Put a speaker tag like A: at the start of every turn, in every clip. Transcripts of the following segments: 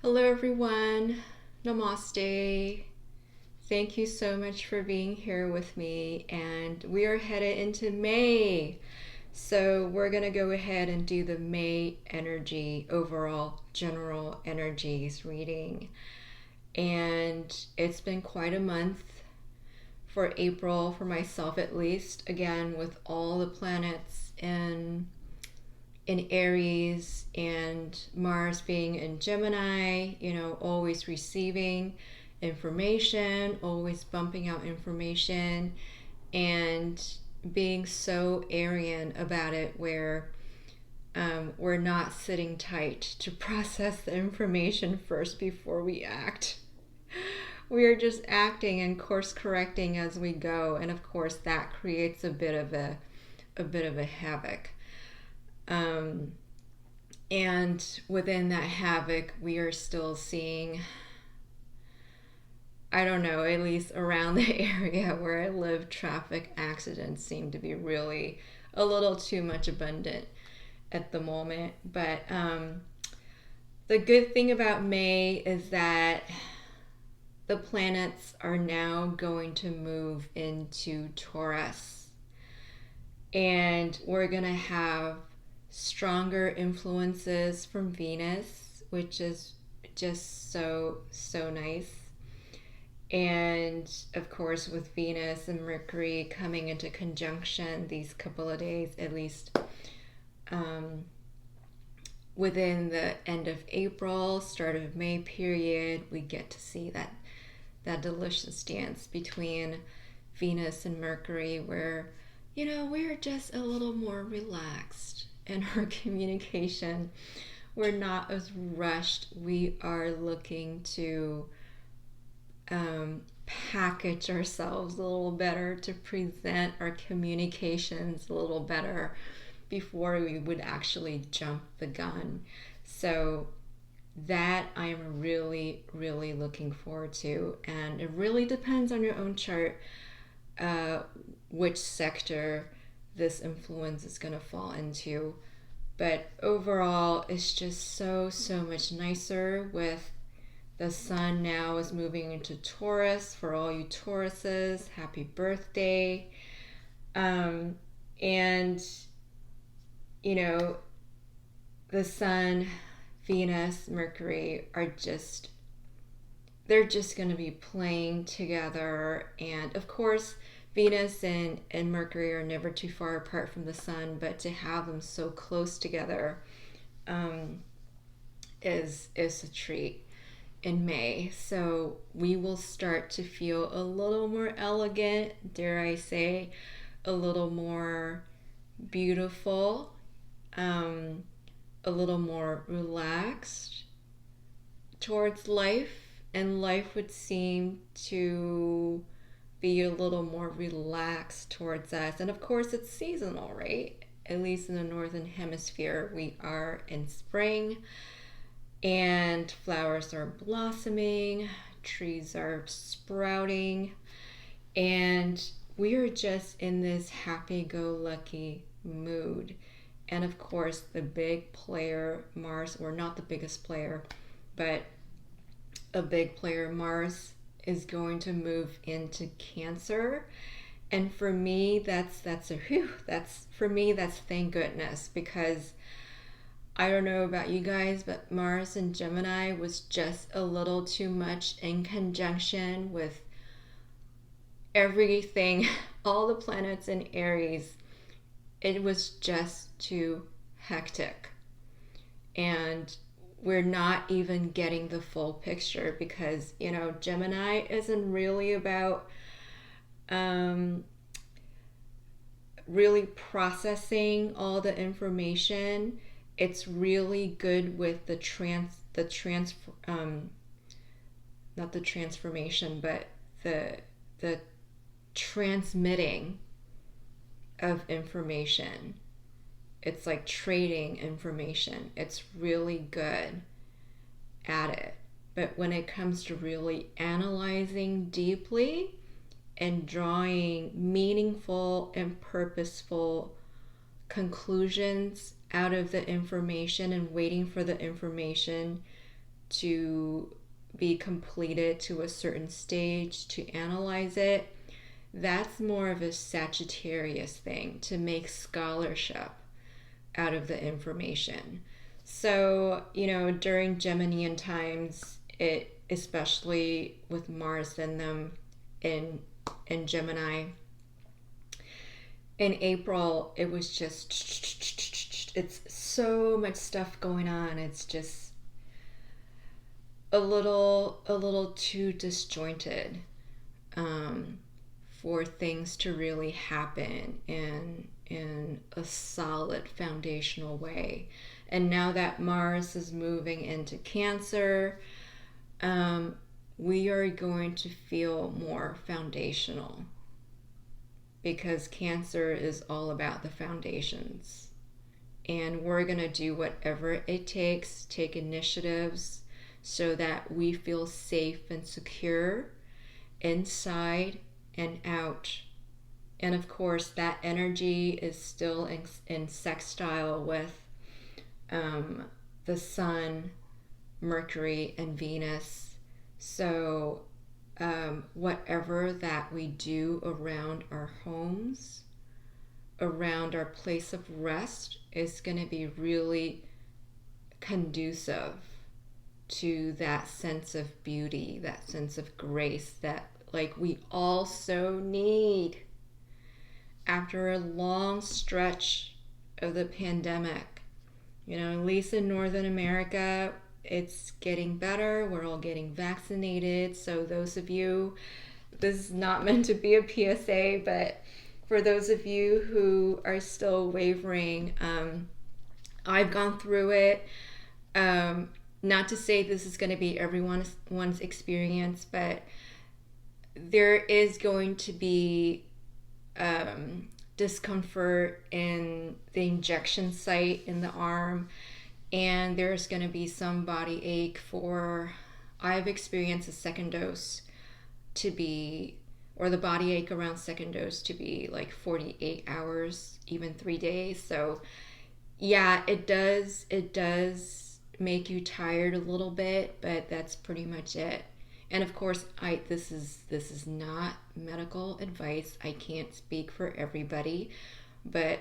A: Hello, everyone. Namaste. Thank you so much for being here with me. And we are headed into May. So, we're going to go ahead and do the May energy, overall general energies reading. And it's been quite a month for April, for myself at least. Again, with all the planets in Aries and Mars being in Gemini, always receiving information, always bumping out information, and being so Aryan about it, where we're not sitting tight to process the information first before we act. We are just acting and course correcting as we go, and of course that creates a bit of a havoc. Um, and within that havoc, we are still seeing, I don't know, at least around the area where I live, traffic accidents seem to be really a little too much abundant at the moment. But the good thing about May is that the planets are now going to move into Taurus. And we're going to have stronger influences from Venus, which is just so nice. And of course, with Venus and Mercury coming into conjunction these couple of days, at least within the end of April, start of May period, we get to see that delicious dance between Venus and Mercury, where we're just a little more relaxed in our communication. We're not as rushed. We are looking to package ourselves a little better, to present our communications a little better before we would actually jump the gun. So that I'm really, really looking forward to. And it really depends on your own chart which sector this influence is going to fall into. But overall, it's just so much nicer with the sun now is moving into Taurus. For all you Tauruses, happy birthday. And, the sun, Venus, Mercury they're just going to be playing together. And of course, Venus and Mercury are never too far apart from the sun, but to have them so close together is a treat in May. So we will start to feel a little more elegant, dare I say, a little more beautiful, a little more relaxed towards life, and life would seem to be a little more relaxed towards us. And of course, it's seasonal, right? At least in the northern hemisphere, we are in spring and flowers are blossoming, trees are sprouting, and we are just in this happy-go-lucky mood. And of course, the big player, Mars, or not the biggest player, but a big player, Mars, is going to move into Cancer. And for me, that's thank goodness, because I don't know about you guys, but Mars in Gemini was just a little too much in conjunction with everything, all the planets in Aries. It was just too hectic. And we're not even getting the full picture, because Gemini isn't really about really processing all the information. It's really good with not the transformation, but the transmitting of information. It's like trading information. It's really good at it. But when it comes to really analyzing deeply and drawing meaningful and purposeful conclusions out of the information and waiting for the information to be completed to a certain stage, to analyze it. That's more of a Sagittarius thing, to make scholarship out of the information. So, during Geminian times, it, especially with Mars in them in Gemini, in April, it was just, it's so much stuff going on. It's just a little too disjointed for things to really happen in a solid foundational way. And now that Mars is moving into Cancer, we are going to feel more foundational, because Cancer is all about the foundations. And we're going to do whatever it takes, take initiatives so that we feel safe and secure inside and out. And of course, that energy is still in sextile with the Sun, Mercury, and Venus. So whatever that we do around our homes, around our place of rest, is going to be really conducive to that sense of beauty, that sense of grace that we all so need after a long stretch of the pandemic. At least in Northern America, it's getting better. We're all getting vaccinated. So those of you, this is not meant to be a PSA, but for those of you who are still wavering, I've gone through it. Not to say this is going to be everyone's experience, but there is going to be discomfort in the injection site in the arm, and there's going to be some body ache I've experienced a second dose to be, or the body ache around second dose to be 48 hours, even 3 days. So yeah, it does make you tired a little bit, but that's pretty much it. And of course, this is not medical advice. I can't speak for everybody, but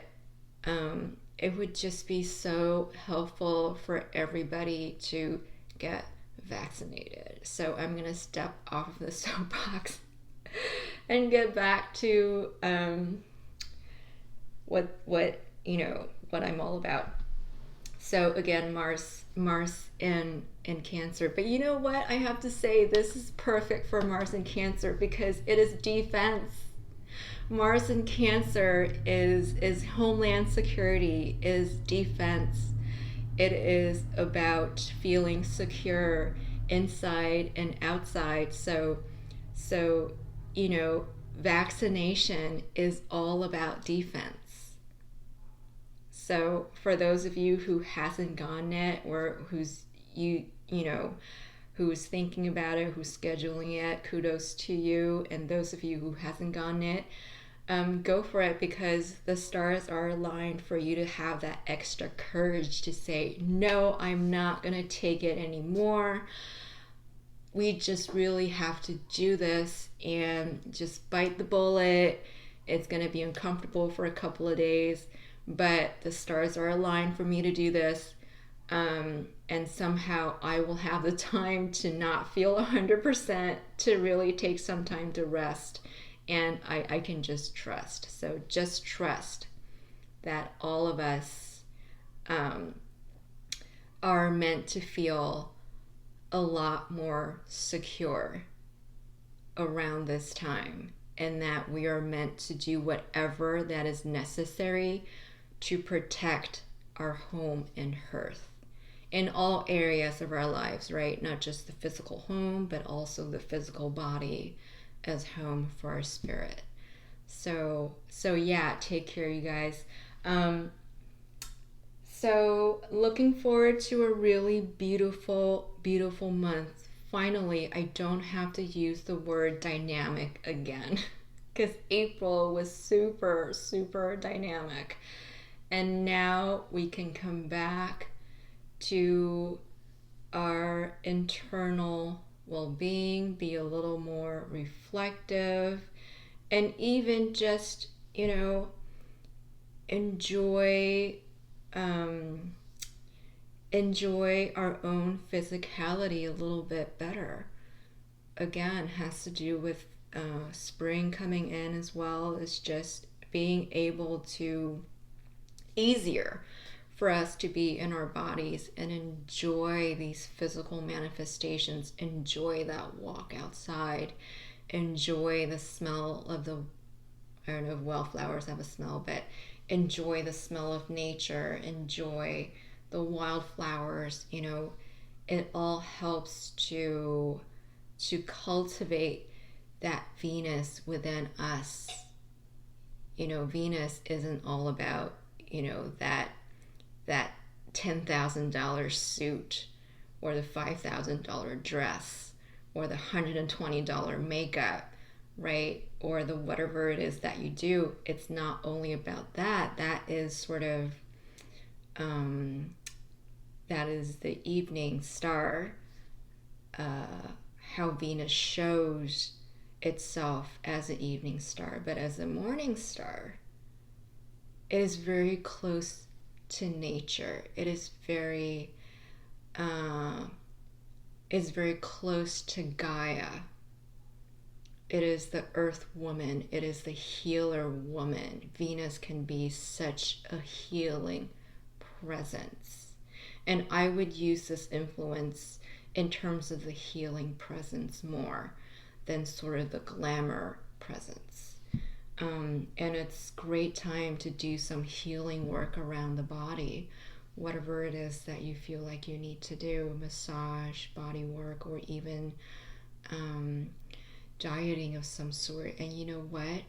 A: it would just be so helpful for everybody to get vaccinated. So I'm gonna step off of the soapbox and get back to what I'm all about. So again, Mars in Cancer. But you know what? I have to say, this is perfect for Mars in Cancer because it is defense. Mars in Cancer is homeland security, is defense. It is about feeling secure inside and outside. So vaccination is all about defense. So for those of you who hasn't gone yet, or who's thinking about it, who's scheduling it, kudos to you. And those of you who hasn't gone yet, go for it, because the stars are aligned for you to have that extra courage to say, no, I'm not gonna take it anymore. We just really have to do this and just bite the bullet. It's gonna be uncomfortable for a couple of days, but the stars are aligned for me to do this. And somehow I will have the time to not feel 100%, to really take some time to rest. And I can just trust. So just trust that all of us are meant to feel a lot more secure around this time, and that we are meant to do whatever that is necessary to protect our home and hearth in all areas of our lives, right? Not just the physical home, but also the physical body as home for our spirit. So yeah, take care, you guys. So looking forward to a really beautiful month. Finally, I don't have to use the word dynamic again, because April was super dynamic. And now we can come back to our internal well-being, be a little more reflective, and even just, enjoy um, enjoy our own physicality a little bit better. Again, has to do with spring coming in, as well as just being able to, easier for us to be in our bodies and enjoy these physical manifestations, enjoy that walk outside, enjoy the smell of the, I don't know if wildflowers have a smell, but enjoy the smell of nature, enjoy the wildflowers. It all helps to cultivate that Venus within us. Venus isn't all about, that $10,000 suit, or the $5,000 dress, or the $120 makeup, right? Or the whatever it is that you do. It's not only about that. That is sort of, that is the evening star, how Venus shows itself as an evening star. But as a morning star, it is very close to nature. It is very close to Gaia. It is the earth woman. It is the healer woman. Venus can be such a healing presence. And I would use this influence in terms of the healing presence more than sort of the glamour presence. And it's a great time to do some healing work around the body, whatever it is that you feel like you need to do, massage, body work, or even dieting of some sort. And you know what?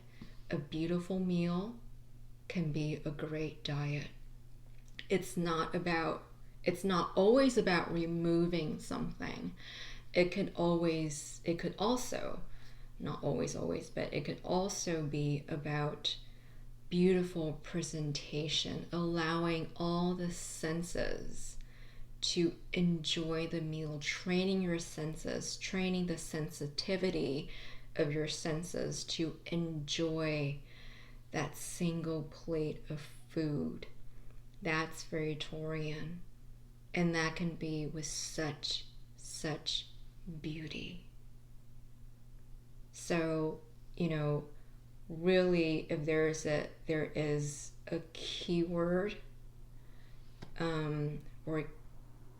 A: A beautiful meal can be a great diet. It's not always about removing something. It could also, not always, but it could also be about beautiful presentation, allowing all the senses to enjoy the meal, training your senses, training the sensitivity of your senses to enjoy that single plate of food. That's very Taurian, and that can be with such beauty. So, really, if there is a keyword, or a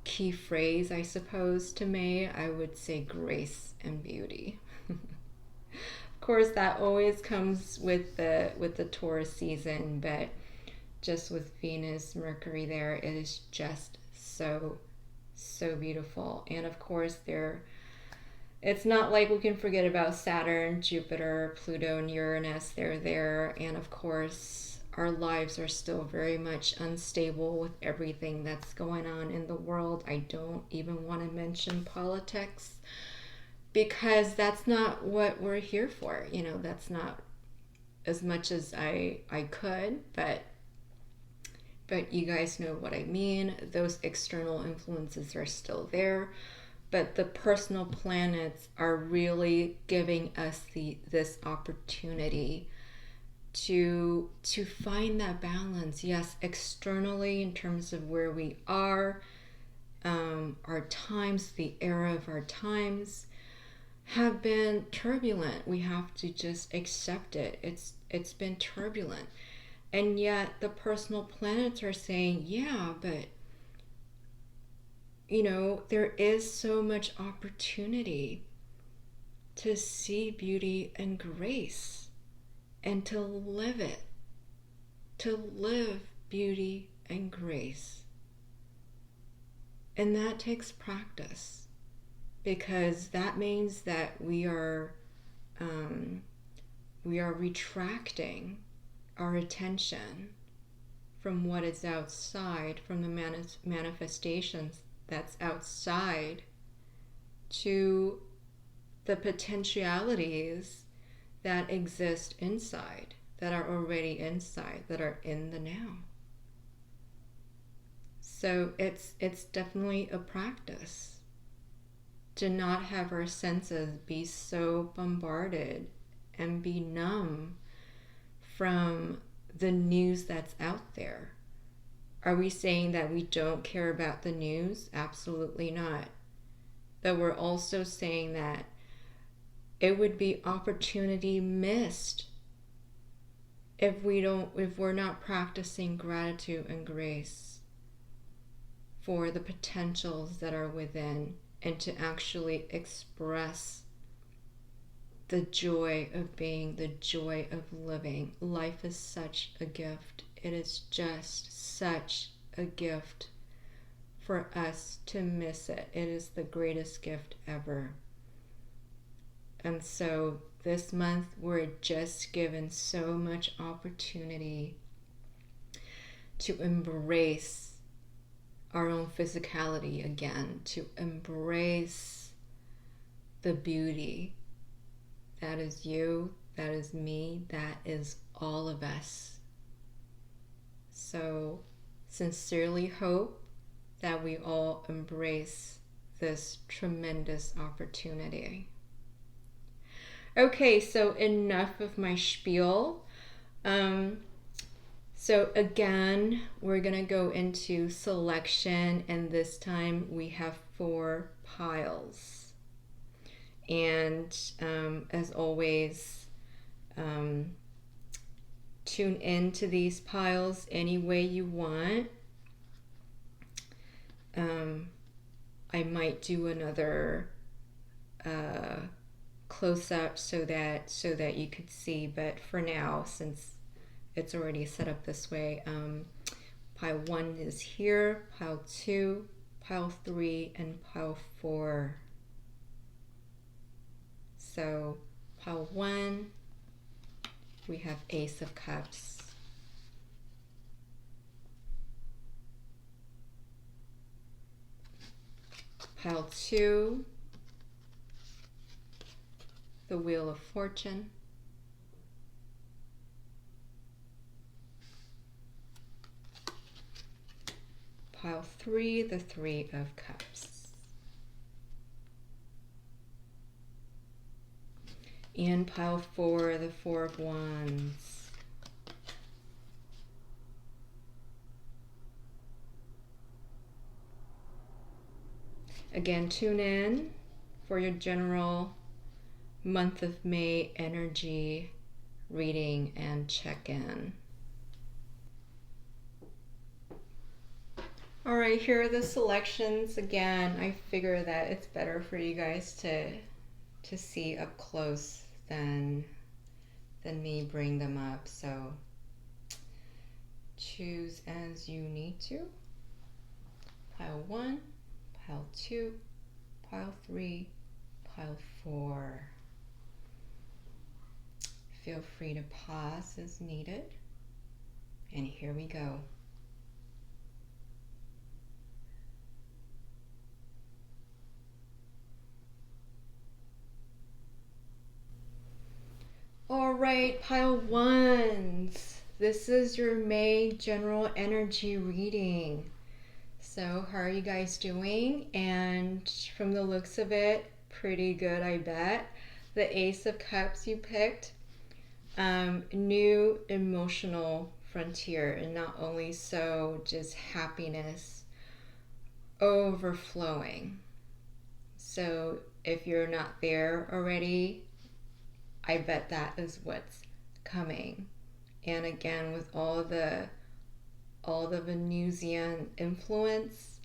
A: key phrase, I suppose, to May, I would say grace and beauty. Of course, that always comes with the Taurus season, but just with Venus, Mercury there, it is just so beautiful. And of course, it's not like we can forget about Saturn, Jupiter, Pluto, and Uranus. They're there. And of course, our lives are still very much unstable with everything that's going on in the world. I don't even want to mention politics, because that's not what we're here for. That's not, as much as I could, but you guys know what I mean. Those external influences are still there, but the personal planets are really giving us this opportunity to find that balance. Yes, externally, in terms of where we are, our times, the era of our times have been turbulent. We have to just accept it. It's been turbulent. And yet the personal planets are saying, yeah, but there is so much opportunity to see beauty and grace, and to live it, to live beauty and grace. And that takes practice, because that means that we are retracting our attention from what is outside, from the manifestations that's outside, to the potentialities that exist inside, that are already inside, that are in the now. So it's definitely a practice to not have our senses be so bombarded and be numb from the news that's out there. Are we saying that we don't care about the news? Absolutely not. But we're also saying that it would be opportunity missed if we're not practicing gratitude and grace for the potentials that are within, and to actually express the joy of being, the joy of living. Life is such a gift. It is just such a gift for us to miss it. It is the greatest gift ever. And so this month we're just given so much opportunity to embrace our own physicality again, to embrace the beauty that is you, that is me, that is all of us. So sincerely hope that we all embrace this tremendous opportunity. Okay, so enough of my spiel. So again, we're gonna go into selection, and this time we have 4 piles. And as always, tune into these piles any way you want. I might do another close up so that you could see, but for now, since it's already set up this way, pile 1 is here, pile 2, pile 3, and pile 4. So pile 1, we have Ace of Cups. Pile 2, the Wheel of Fortune. Pile 3, the Three of Cups. And pile 4, the Four of Wands. Again, tune in for your general month of May energy reading and check-in. All right, here are the selections. Again, I figure that it's better for you guys to see up close than me bring them up. So choose as you need to. Pile 1, pile 2, pile 3, pile 4. Feel free to pause as needed. And here we go. All right, pile 1s. This is your May general energy reading. So how are you guys doing? And from the looks of it, pretty good, I bet. The Ace of Cups you picked. New emotional frontier, and not only so, just happiness overflowing. So if you're not there already, I bet that is what's coming. And again, with all the Venusian influence,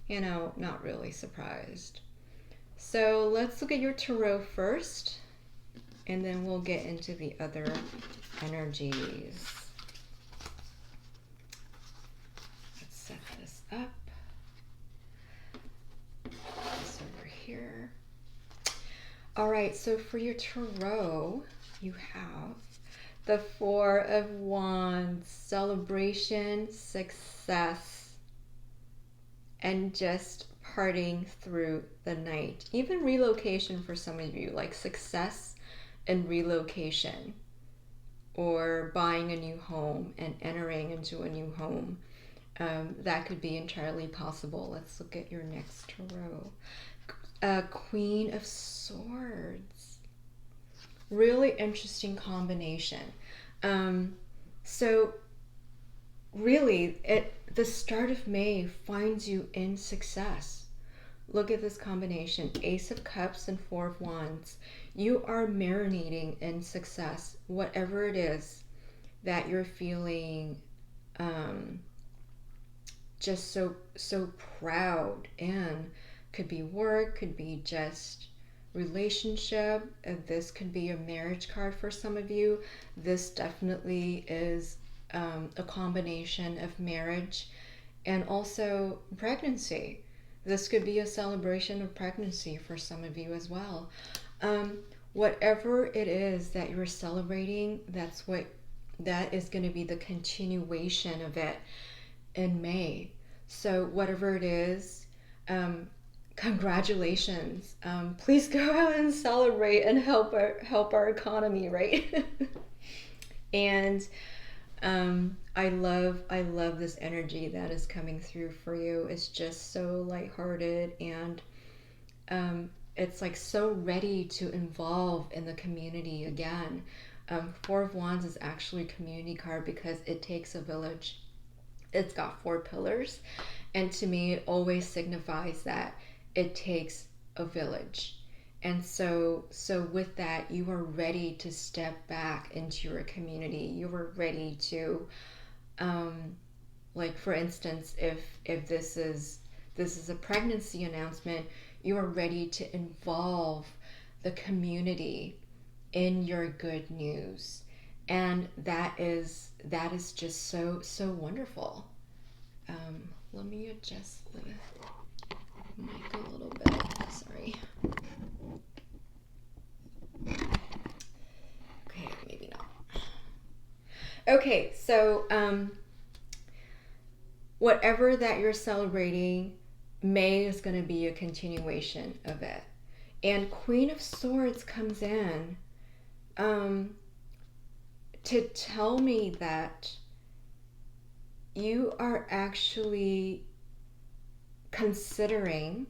A: you know, not really surprised. So let's look at your tarot first, and then we'll get into the other energies. Let's set this up. This over here. All right, so for your tarot, you have the Four of Wands, celebration, success, and just parting through the night. Even relocation for some of you, like success and relocation, or buying a new home and entering into a new home. That could be entirely possible. Let's look at your next tarot. Queen of Swords. Really interesting combination. So really, the start of May finds you in success. Look at this combination, Ace of Cups and Four of Wands. You are marinating in success, whatever it is that you're feeling just so proud in. Could be work, could be just relationship. This could be a marriage card for some of you. This definitely is a combination of marriage and also pregnancy. This could be a celebration of pregnancy for some of you as well. Whatever it is that you're celebrating, that is going to be the continuation of it in May. So whatever it is, congratulations. Please go out and celebrate and help our economy, right? And I love this energy that is coming through for you. It's just so lighthearted, and it's like so ready to involve in the community again. Four of Wands is actually a community card because it takes a village. It's got 4 pillars, and to me it always signifies that it takes a village. And so with that, you are ready to step back into your community. You are ready to, like for instance, if this is a pregnancy announcement, you are ready to involve the community in your good news, and that is just so wonderful. Let me adjust the mic a little bit. Sorry. Okay, maybe not. Okay, so whatever that you're celebrating, May is going to be a continuation of it. And Queen of Swords comes in to tell me that you are actually considering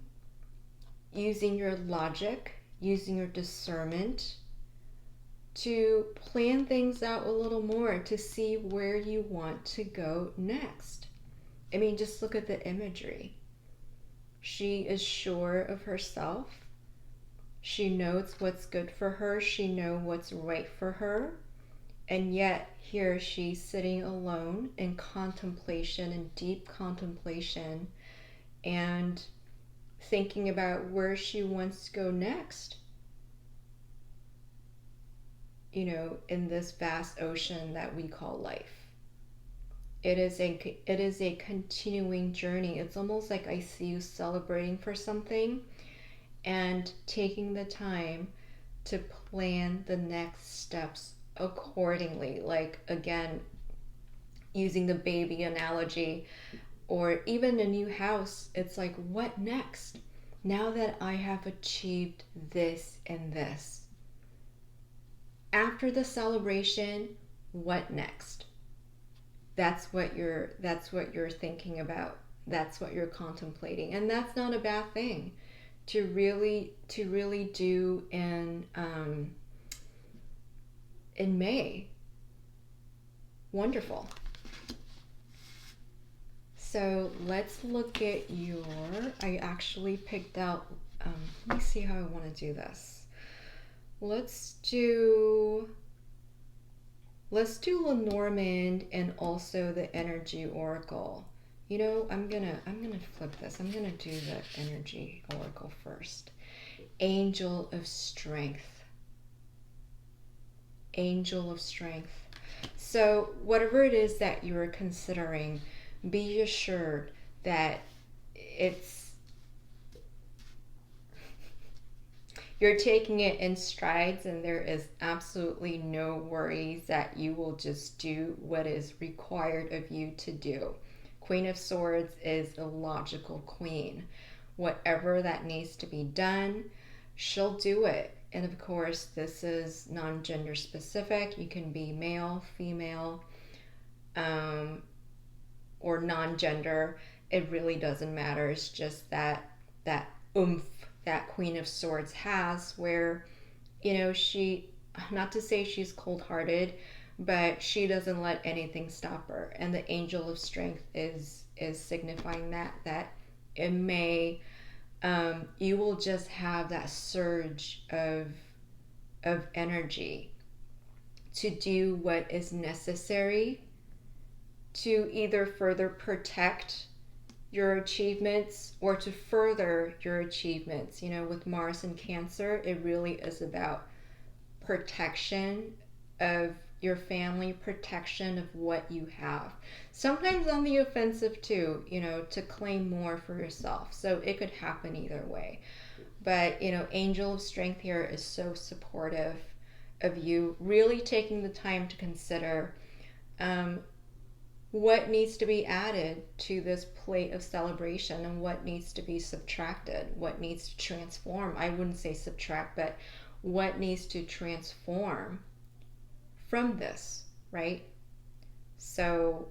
A: using your logic, using your discernment to plan things out a little more, to see where you want to go next. I mean, just look at the imagery. She is sure of herself. She knows what's good for her. She knows what's right for her. And yet here she's sitting alone in contemplation, in deep contemplation, and thinking about where she wants to go next. You know, in this vast ocean that we call life. It is a continuing journey. It's almost like I see you celebrating for something and taking the time to plan the next steps accordingly. Like, again, using the baby analogy, or even a new house, it's like, what next? Now that I have achieved this and this, after the celebration, what next? That's what you're thinking about. That's what you're contemplating, and that's not a bad thing to really do in May. Wonderful. So let's look at I actually picked out, let me see how I want to do this. Let's do Lenormand and also the Energy Oracle. You know, I'm gonna flip this. I'm gonna do the Energy Oracle first. Angel of Strength. Angel of Strength. So whatever it is that you're considering, be assured that you're taking it in strides, and there is absolutely no worries that you will just do what is required of you to do. Queen of Swords is a logical queen. Whatever that needs to be done, she'll do it. And of course, this is non-gender specific. You can be male, female, or non-gender, it really doesn't matter. It's just that oomph that Queen of Swords has, where, she, not to say she's cold-hearted, but she doesn't let anything stop her. And the Angel of Strength is signifying that it may, you will just have that surge of energy to do what is necessary to either further protect your achievements or to further your achievements. With Mars and Cancer, it really is about protection of your family, protection of what you have. Sometimes on the offensive too, to claim more for yourself. So it could happen either way. But, Angel of Strength here is so supportive of you really taking the time to consider what needs to be added to this plate of celebration and what needs to be subtracted, what needs to transform. I wouldn't say subtract, but what needs to transform from this, right? So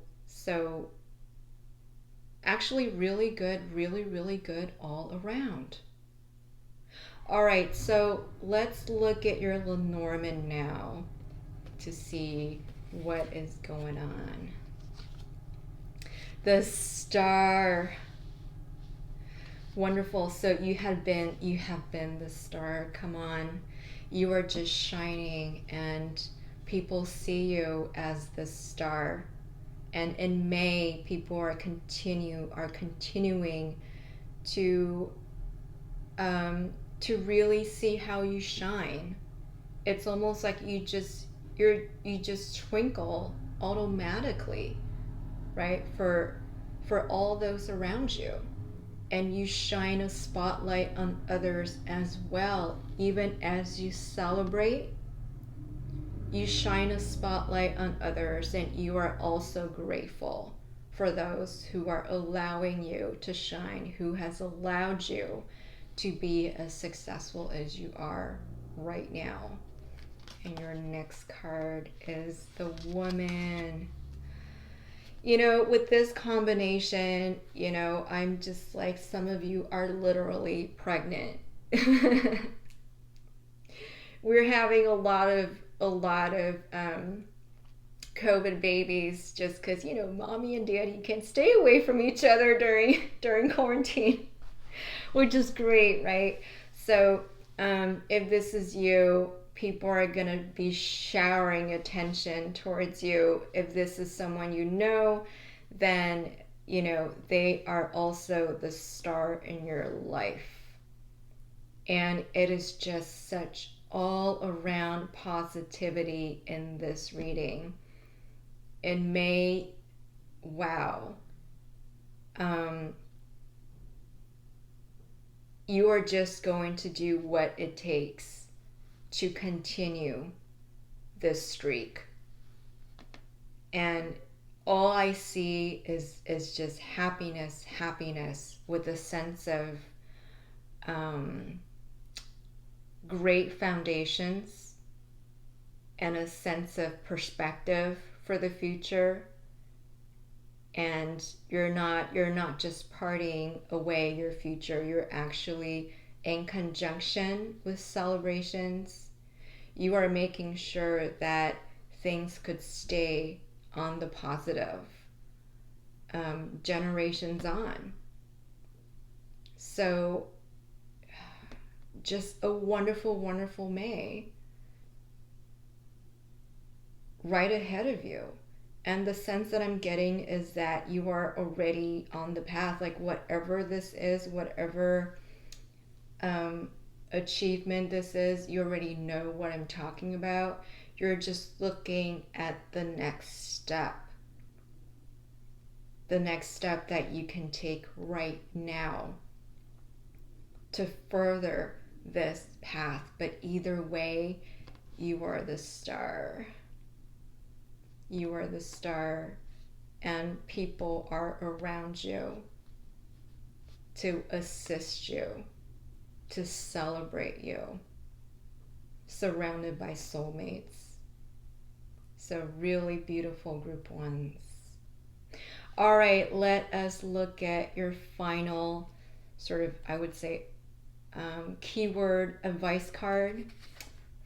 A: actually really good, really, really good all around. All right, so let's look at your Lenormand now to see what is going on. The Star. Wonderful. So you have been the star. Come on. You are just shining and people see you as the star. And in May, people are continuing to really see how you shine. It's almost like you just twinkle automatically, right? For all those around you. And you shine a spotlight on others as well. Even as you celebrate, you shine a spotlight on others, and you are also grateful for those who are allowing you to shine, who has allowed you to be as successful as you are right now. And your next card is the Woman. With this combination, I'm just like, some of you are literally pregnant. We're having a lot of COVID babies just because, mommy and daddy can stay away from each other during quarantine, which is great, right? So if this is you, people are going to be showering attention towards you. If this is someone then, they are also the star in your life. And it is just such all around positivity in this reading. In May, wow. You are just going to do what it takes to continue this streak. And all I see is just happiness with a sense of great foundations and a sense of perspective for the future. And you're not just partying away your future, you're actually in conjunction with celebrations. You are making sure that things could stay on the positive generations on. So just a wonderful, wonderful May right ahead of you. And the sense that I'm getting is that you are already on the path. Like whatever this is, whatever achievement this is, you already know what I'm talking about. You're just looking at the next step. The next step that you can take right now to further this path. But either way, you are the star. You are the star, and people are around you to assist you, to celebrate you, surrounded by soulmates. So really beautiful group ones. All right, let us look at your final sort of, I would say, keyword advice card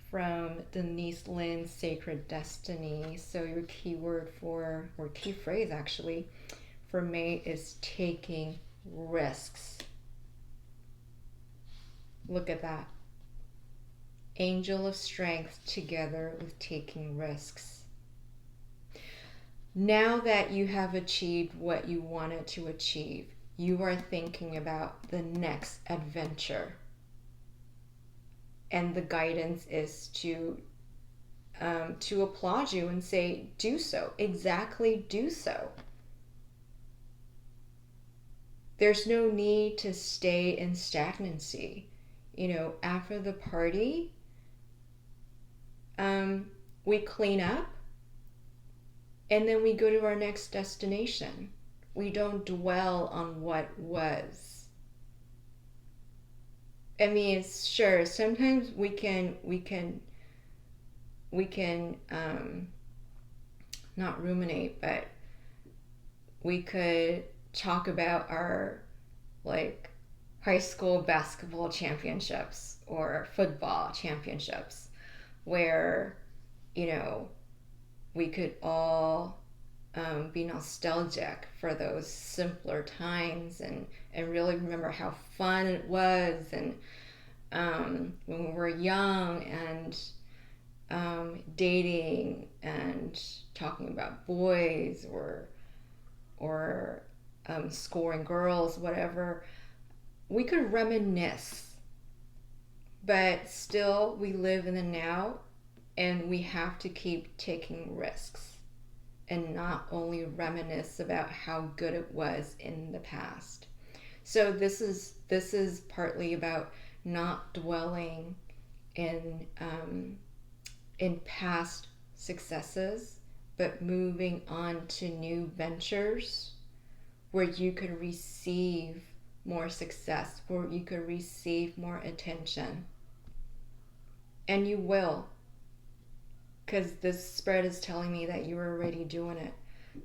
A: from Denise Lynn's Sacred Destiny. So your keyword for, or key phrase actually, for May is taking risks. Look at that. Angel of Strength together with taking risks. Now that you have achieved what you wanted to achieve, you are thinking about the next adventure. And the guidance is to applaud you and say, do so. Exactly, do so. There's no need to stay in stagnancy. After the party, we clean up and then we go to our next destination. We don't dwell on what was. I mean, it's sure sometimes we can not ruminate, but we could talk about our like high school basketball championships or football championships where we could all be nostalgic for those simpler times and really remember how fun it was, and when we were young and dating and talking about boys or scoring girls, whatever. We could reminisce, but still we live in the now, and we have to keep taking risks and not only reminisce about how good it was in the past. So this is partly about not dwelling in past successes, but moving on to new ventures where you could receive more success, where you could receive more attention. And you will, because this spread is telling me that you're already doing it.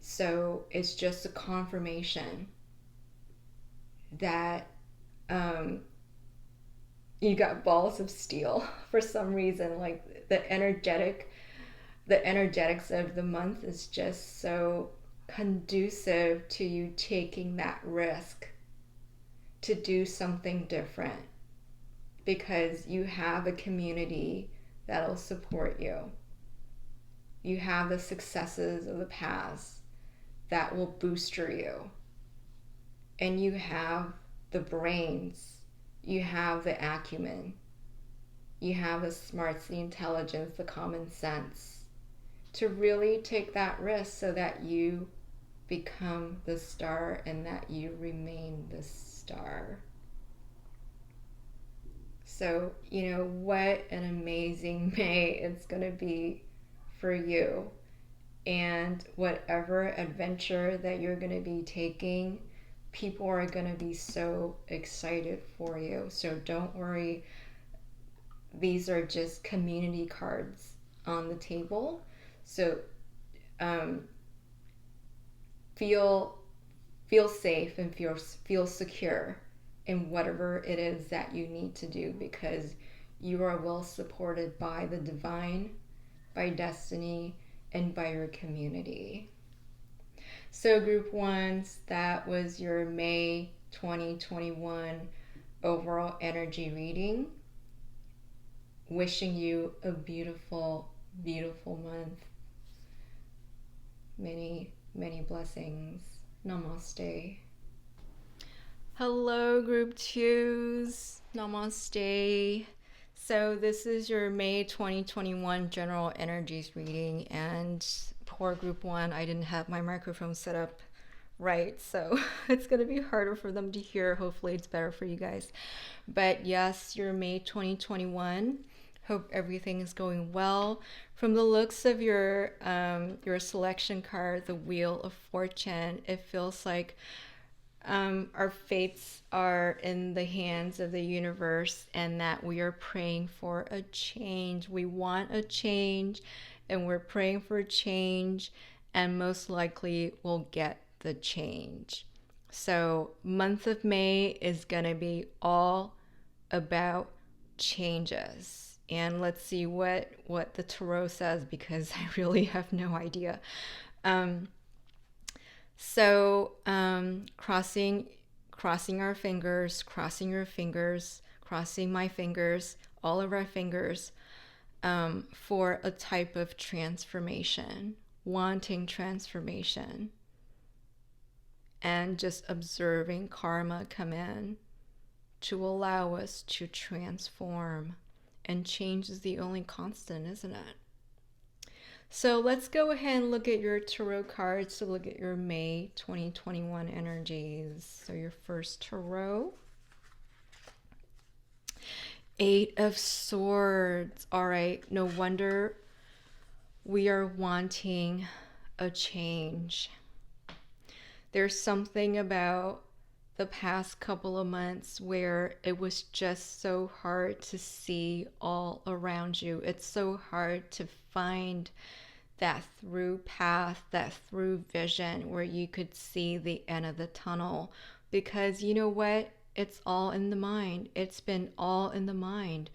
A: So it's just a confirmation that you got balls of steel for some reason. Like the energetics of the month is just so conducive to you taking that risk to do something different, because you have a community that'll support you. You have the successes of the past that will booster you. And you have the brains, you have the acumen, you have the smarts, the intelligence, the common sense to really take that risk so that you become the star and that you remain the star. So, what an amazing May it's going to be for you. And whatever adventure that you're going to be taking, people are going to be so excited for you. So don't worry. These are just community cards on the table. So feel safe and feel secure in whatever it is that you need to do, because you are well supported by the divine, by destiny, and by your community. So group ones, that was your May 2021 overall energy reading. Wishing you a beautiful, beautiful month. Many, many blessings. Namaste. Hello, group twos. Namaste. So this is your May 2021 general energies reading, and poor group one, I didn't have my microphone set up right, so it's going to be harder for them to hear. Hopefully it's better for you guys. But yes, your May 2021. Hope everything is going well. From the looks of your selection card, the Wheel of Fortune, it feels like our fates are in the hands of the universe, and that we are praying for a change. We want a change, and we're praying for a change, and most likely we'll get the change. So month of May is going to be all about changes. And let's see what the tarot says, because I really have no idea. Crossing our fingers, crossing your fingers, crossing my fingers, all of our fingers, for a type of transformation, wanting transformation, and just observing karma come in to allow us to transform. And change is the only constant, isn't it? So let's go ahead and look at your tarot cards to look at your May 2021 energies. So your first tarot, 8 of Swords. All right, no wonder we are wanting a change. There's something about the past couple of months where it was just so hard to see all around you. It's so hard to find that through path, that through vision where you could see the end of the tunnel. Because you know what? It's all in the mind. It's been all in the mind.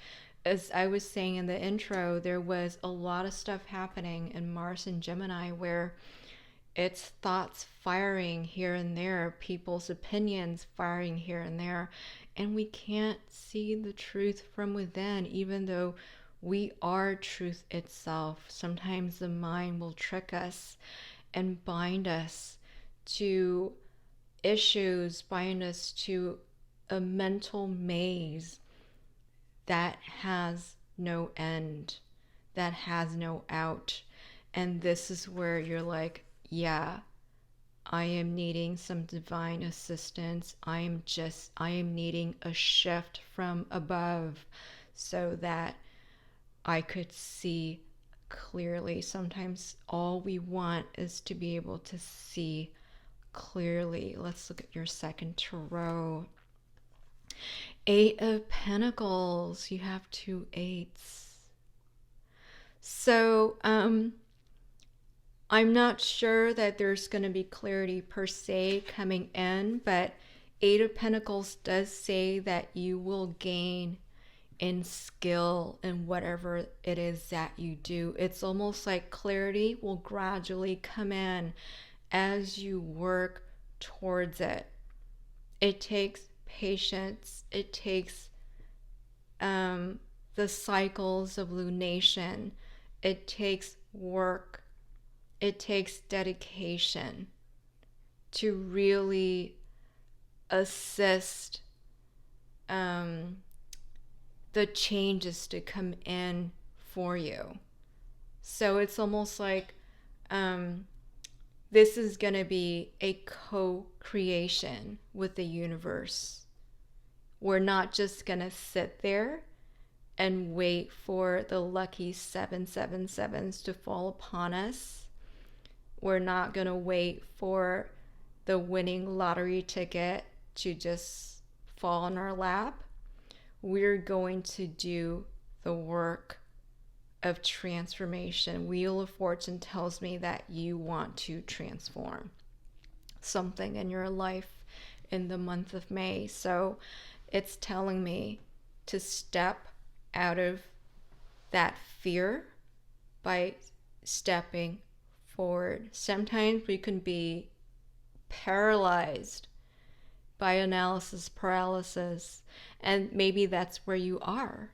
A: As I was saying in the intro, there was a lot of stuff happening in Mars and Gemini where it's thoughts firing here and there, people's opinions firing here and there, and we can't see the truth from within, even though we are truth itself. Sometimes the mind will trick us and bind us to issues, bind us to a mental maze that has no end, that has no out. And this is where you're like, yeah, I am needing some divine assistance. I am needing a shift from above so that I could see clearly. Sometimes all we want is to be able to see clearly. Let's look at your second tarot. 8 of Pentacles. You have 2 8s. So, I'm not sure that there's going to be clarity per se coming in, but 8 of Pentacles does say that you will gain in skill in whatever it is that you do. It's almost like clarity will gradually come in as you work towards it. It takes patience. It takes the cycles of lunation. It takes work. It takes dedication to really assist the changes to come in for you. So it's almost like this is going to be a co-creation with the universe. We're not just going to sit there and wait for the lucky 777s to fall upon us. We're not going to wait for the winning lottery ticket to just fall in our lap. We're going to do the work of transformation. Wheel of Fortune tells me that you want to transform something in your life in the month of May. So it's telling me to step out of that fear by stepping forward. Sometimes we can be paralyzed by analysis paralysis, and maybe that's where you are,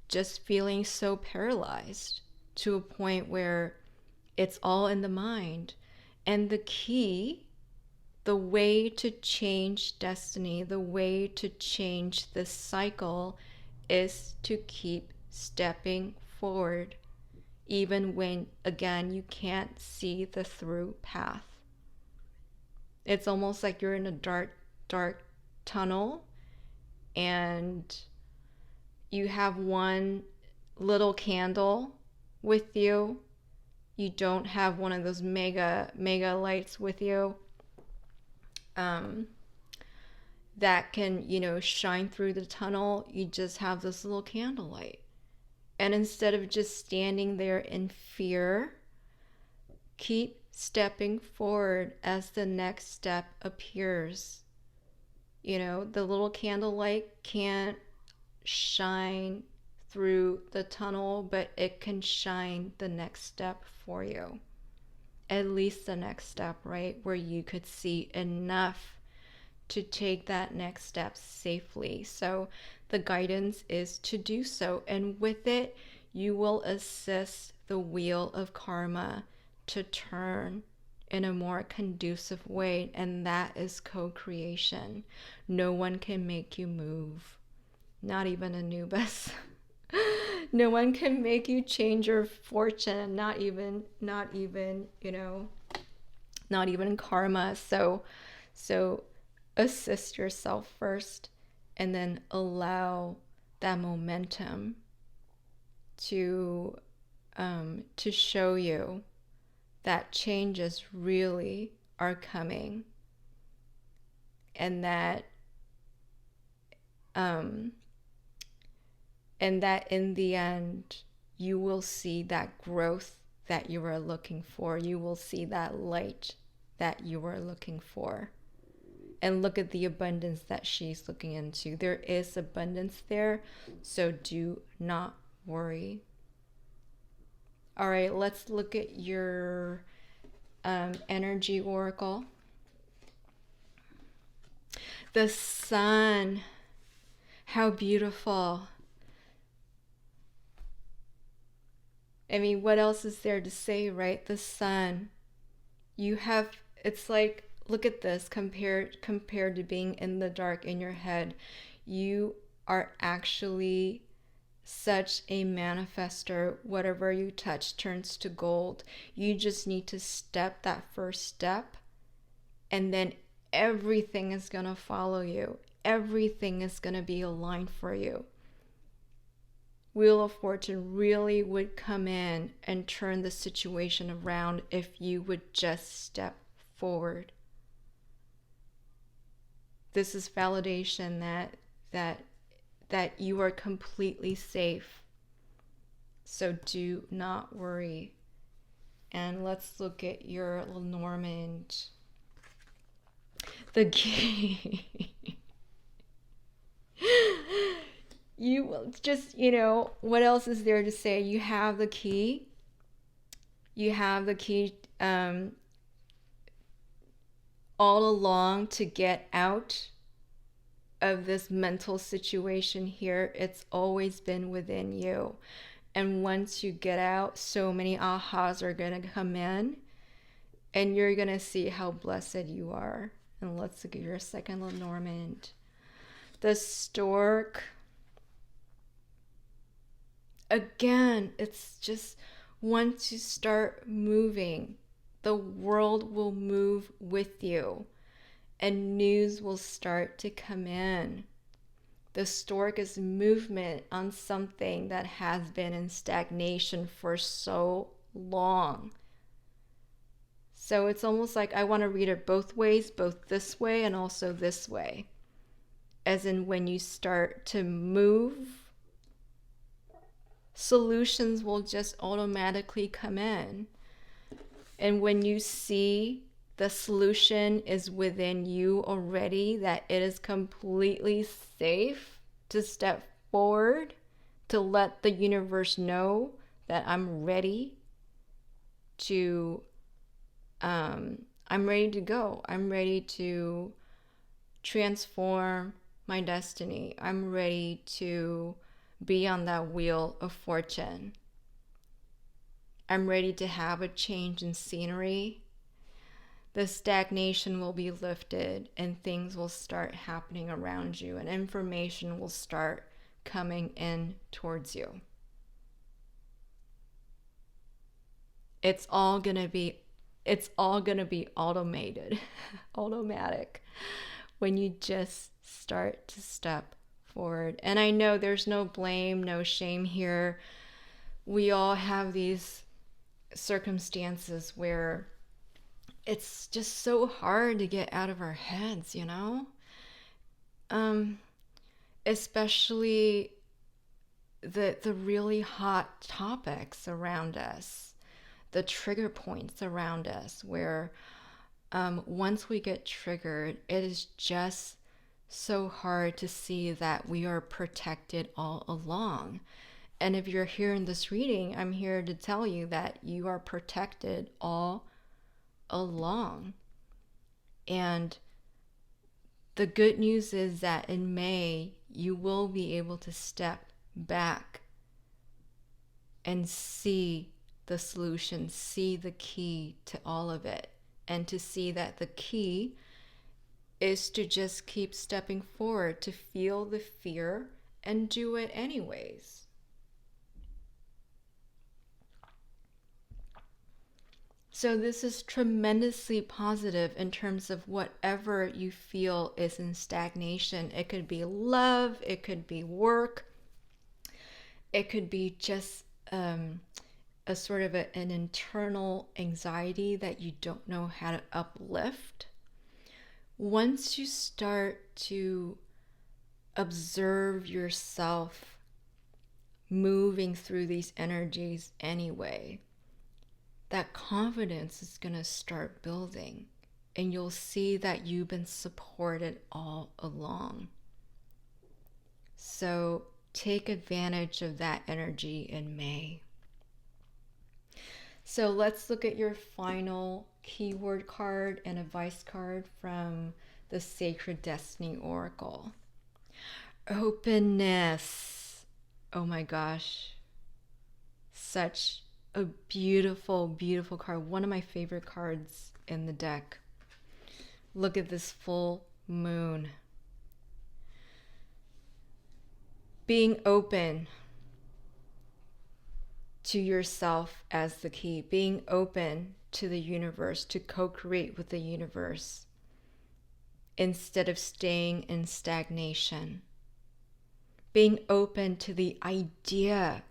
A: just feeling so paralyzed to a point where it's all in the mind. And the key, the way to change destiny, the way to change this cycle is to keep stepping forward, even when, again, you can't see the through path. It's almost like you're in a dark, dark tunnel and you have one little candle with you. You don't have one of those mega lights with you that can, shine through the tunnel. You just have this little candlelight. And instead of just standing there in fear, keep stepping forward as the next step appears. You know, the little candlelight can't shine through the tunnel, but it can shine the next step for you. At least the next step, right? Where you could see enough to take that next step safely. So the guidance is to do so. And with it, you will assist the wheel of karma to turn in a more conducive way. And that is co-creation. No one can make you move. Not even Anubis. No one can make you change your fortune. Not even, you know, not even karma. So assist yourself first, and then allow that momentum to show you that changes really are coming, and that in the end you will see that growth that you are looking for. You will see that light that you are looking for. And look at the abundance that she's looking into. There is abundance there, so do not worry. All right, let's look at your energy oracle. The sun. How beautiful. I mean, what else is there to say, right? The sun. You have, it's like, look at this compared to being in the dark in your head. You are actually such a manifester. Whatever you touch turns to gold. You just need to step that first step, and then everything is going to follow you. Everything is going to be aligned for you. Wheel of Fortune really would come in and turn the situation around if you would just step forward. This is validation that you are completely safe. So do not worry. And let's look at your Lenormand. The key. You will just, you know, what else is there to say? You have the key. You have the key all along to get out of this mental situation here. It's always been within you. And once you get out, so many ahas are going to come in, and you're going to see how blessed you are. And let's look at your second Lenormand. The stork. Again, it's just once you start moving, the world will move with you, and news will start to come in. The stork is movement on something that has been in stagnation for so long. So it's almost like I want to read it both ways, both this way and also this way. As in, when you start to move, solutions will just automatically come in. And when you see the solution is within you already, that it is completely safe to step forward, to let the universe know that I'm ready to go. I'm ready to transform my destiny. I'm ready to be on that wheel of fortune. I'm ready to have a change in scenery. The stagnation will be lifted, and things will start happening around you, and information will start coming in towards you. It's all gonna be automated, automatic, when you just start to step forward. And I know there's no blame, no shame here. We all have these circumstances where it's just so hard to get out of our heads, you know? Especially the really hot topics around us. the trigger points around us where once we get triggered, it is just so hard to see that we are protected all along. And if you're here in this reading, I'm here to tell you that you are protected all along. And the good news is that in May, you will be able to step back and see the solution, see the key to all of it, and to see that the key is to just keep stepping forward, to feel the fear and do it anyways. So this is tremendously positive in terms of whatever you feel is in stagnation. It could be love, it could be work, it could be just a sort of an internal anxiety that you don't know how to uplift. Once you start to observe yourself moving through these energies anyway, that confidence is going to start building, and you'll see that you've been supported all along. So take advantage of that energy in May. So let's look at your final keyword card and advice card from the Sacred Destiny Oracle. Openness. Oh my gosh. Such a beautiful, beautiful card. One of my favorite cards in the deck. Look at this full moon. Being open to yourself as the key. Being open to the universe, to co-create with the universe, instead of staying in stagnation. Being open to the idea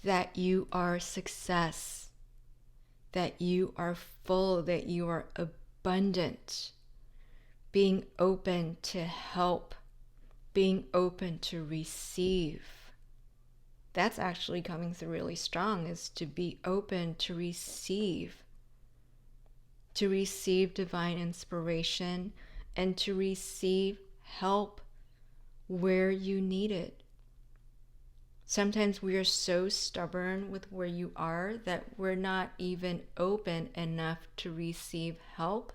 A: that you are success, that you are full, that you are abundant. Being open to help, being open to receive. That's actually coming through really strong, is to be open to receive divine inspiration and to receive help where you need it. Sometimes we are so stubborn with where you are that we're not even open enough to receive help,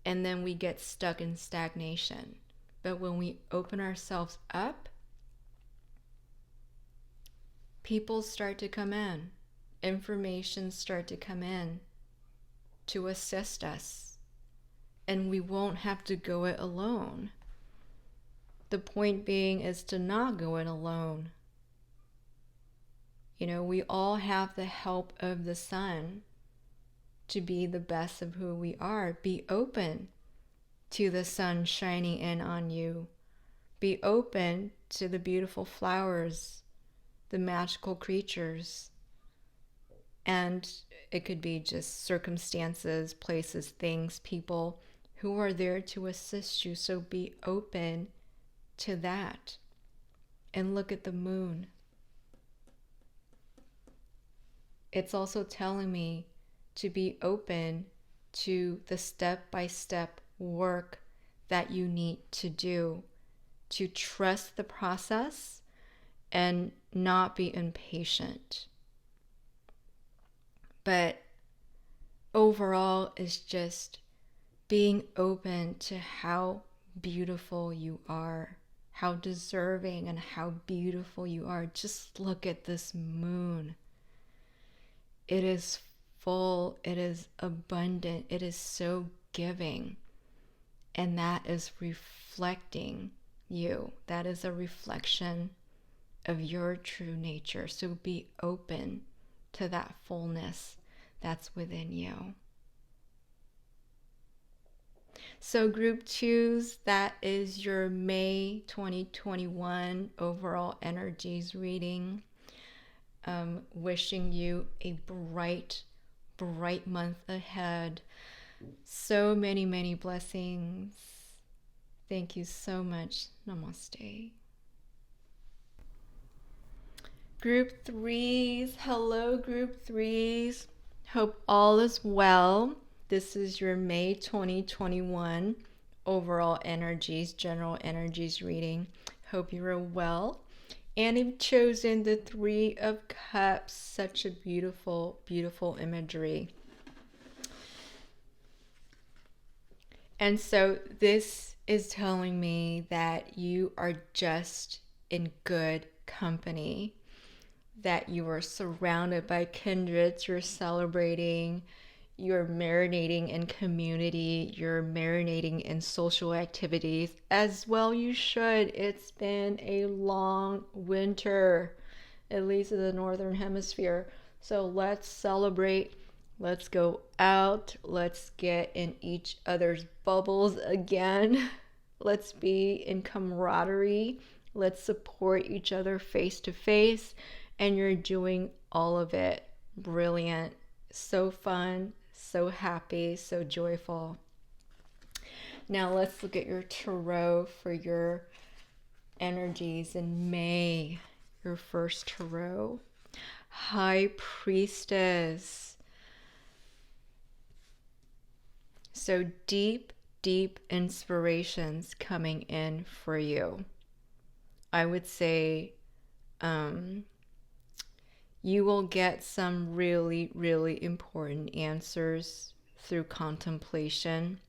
A: and then we get stuck in stagnation. But when we open ourselves up, people start to come in, information start to come in to assist us, and we won't have to go it alone. The point being is to not go it alone. You know, we all have the help of the sun to be the best of who we are. Be open to the sun shining in on you. Be open to the beautiful flowers, the magical creatures. And it could be just circumstances, places, things, people who are there to assist you. So be open to that. And look at the moon. It's also telling me to be open to the step-by-step work that you need to do, to trust the process and not be impatient. But overall, is just being open to how beautiful you are, how deserving and how beautiful you are. Just look at this moon. It is full, it is abundant, it is so giving. And that is reflecting you. That is a reflection of your true nature. So be open to that fullness that's within you. So group 2s, that is your May 2021 overall energies reading. Wishing you a bright, bright month ahead. So many, many blessings. Thank you so much. Namaste. Group threes, hello, group threes. Hope all is well. This is your May 2021 overall energies, general energies reading. Hope you're well. And you've chosen the Three of Cups, such a beautiful, beautiful imagery. And so this is telling me that you are just in good company, that you are surrounded by kindreds, you're celebrating, you're marinating in community, you're marinating in social activities, as well you should. It's been a long winter, at least in the Northern Hemisphere. So let's celebrate. Let's go out. Let's get in each other's bubbles again. Let's be in camaraderie. Let's support each other face to face. And you're doing all of it brilliant. So fun, so happy, so joyful. Now let's look at your tarot for your energies in May. Your first tarot. High Priestess. So deep, deep inspirations coming in for you. I would say you will get some really, really important answers through contemplation.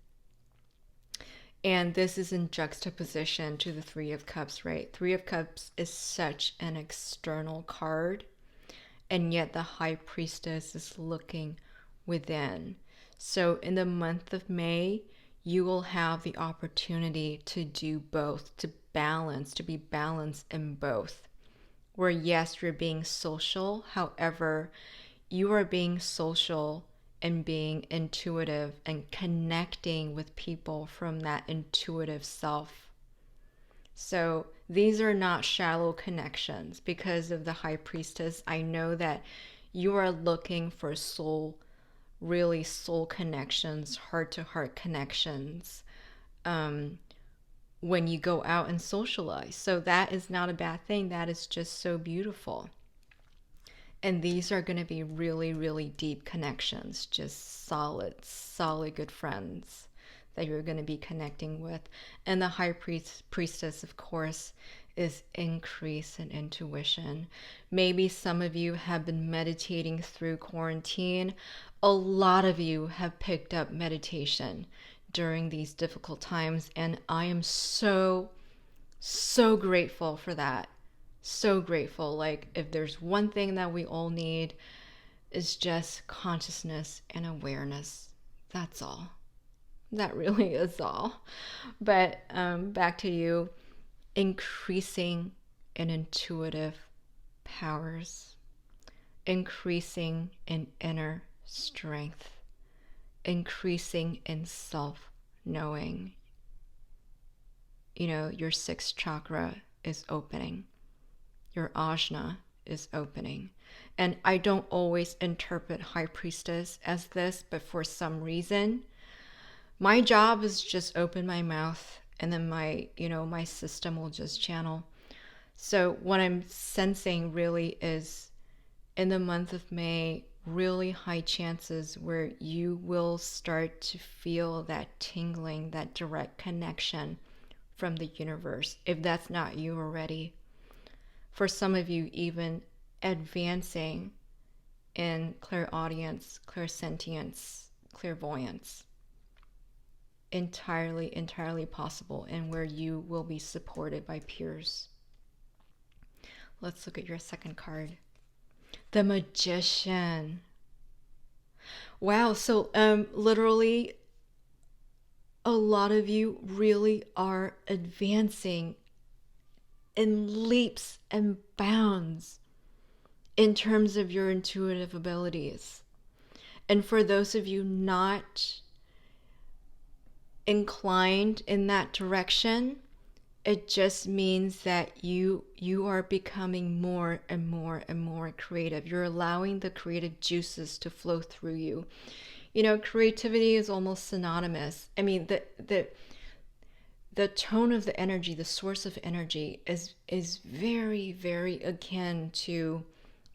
A: And this is in juxtaposition to the Three of Cups, right? Three of Cups is such an external card, and yet the High Priestess is looking within. So in the month of May, you will have the opportunity to do both, to be balanced in both. Where yes, you're being social, however, you are being social and being intuitive and connecting with people from that intuitive self. So these are not shallow connections. Because of the High Priestess, I know that you are looking for really soul connections, heart-to-heart connections when you go out and socialize. So that is not a bad thing. That is just so beautiful. And these are going to be really, really deep connections, just solid good friends that you're going to be connecting with. And the High Priestess, of course, is increase in intuition. Maybe some of you have been meditating through quarantine. A lot of you have picked up meditation during these difficult times, and I am so grateful for that. So grateful. Like, if there's one thing that we all need, is just consciousness and awareness. That's all. That really is all. But back to you. Increasing in intuitive powers, increasing in inner strength, increasing in self-knowing. You know, your sixth chakra is opening. Your ajna is opening. And I don't always interpret High Priestess as this, but for some reason, my job is just open my mouth, and then my system will just channel. So what I'm sensing really is, in the month of May, really high chances where you will start to feel that tingling, that direct connection from the universe, if that's not you already. For some of you, even advancing in clairaudience, clairsentience, clairvoyance. Entirely possible, and where you will be supported by peers. Let's look at your second card. The Magician. Wow, so literally a lot of you really are advancing in leaps and bounds in terms of your intuitive abilities. And for those of you not inclined in that direction, it just means that you are becoming more and more creative. You're allowing the creative juices to flow through you. You know, creativity is almost synonymous. I mean, the tone of the energy, the source of energy is very, very akin to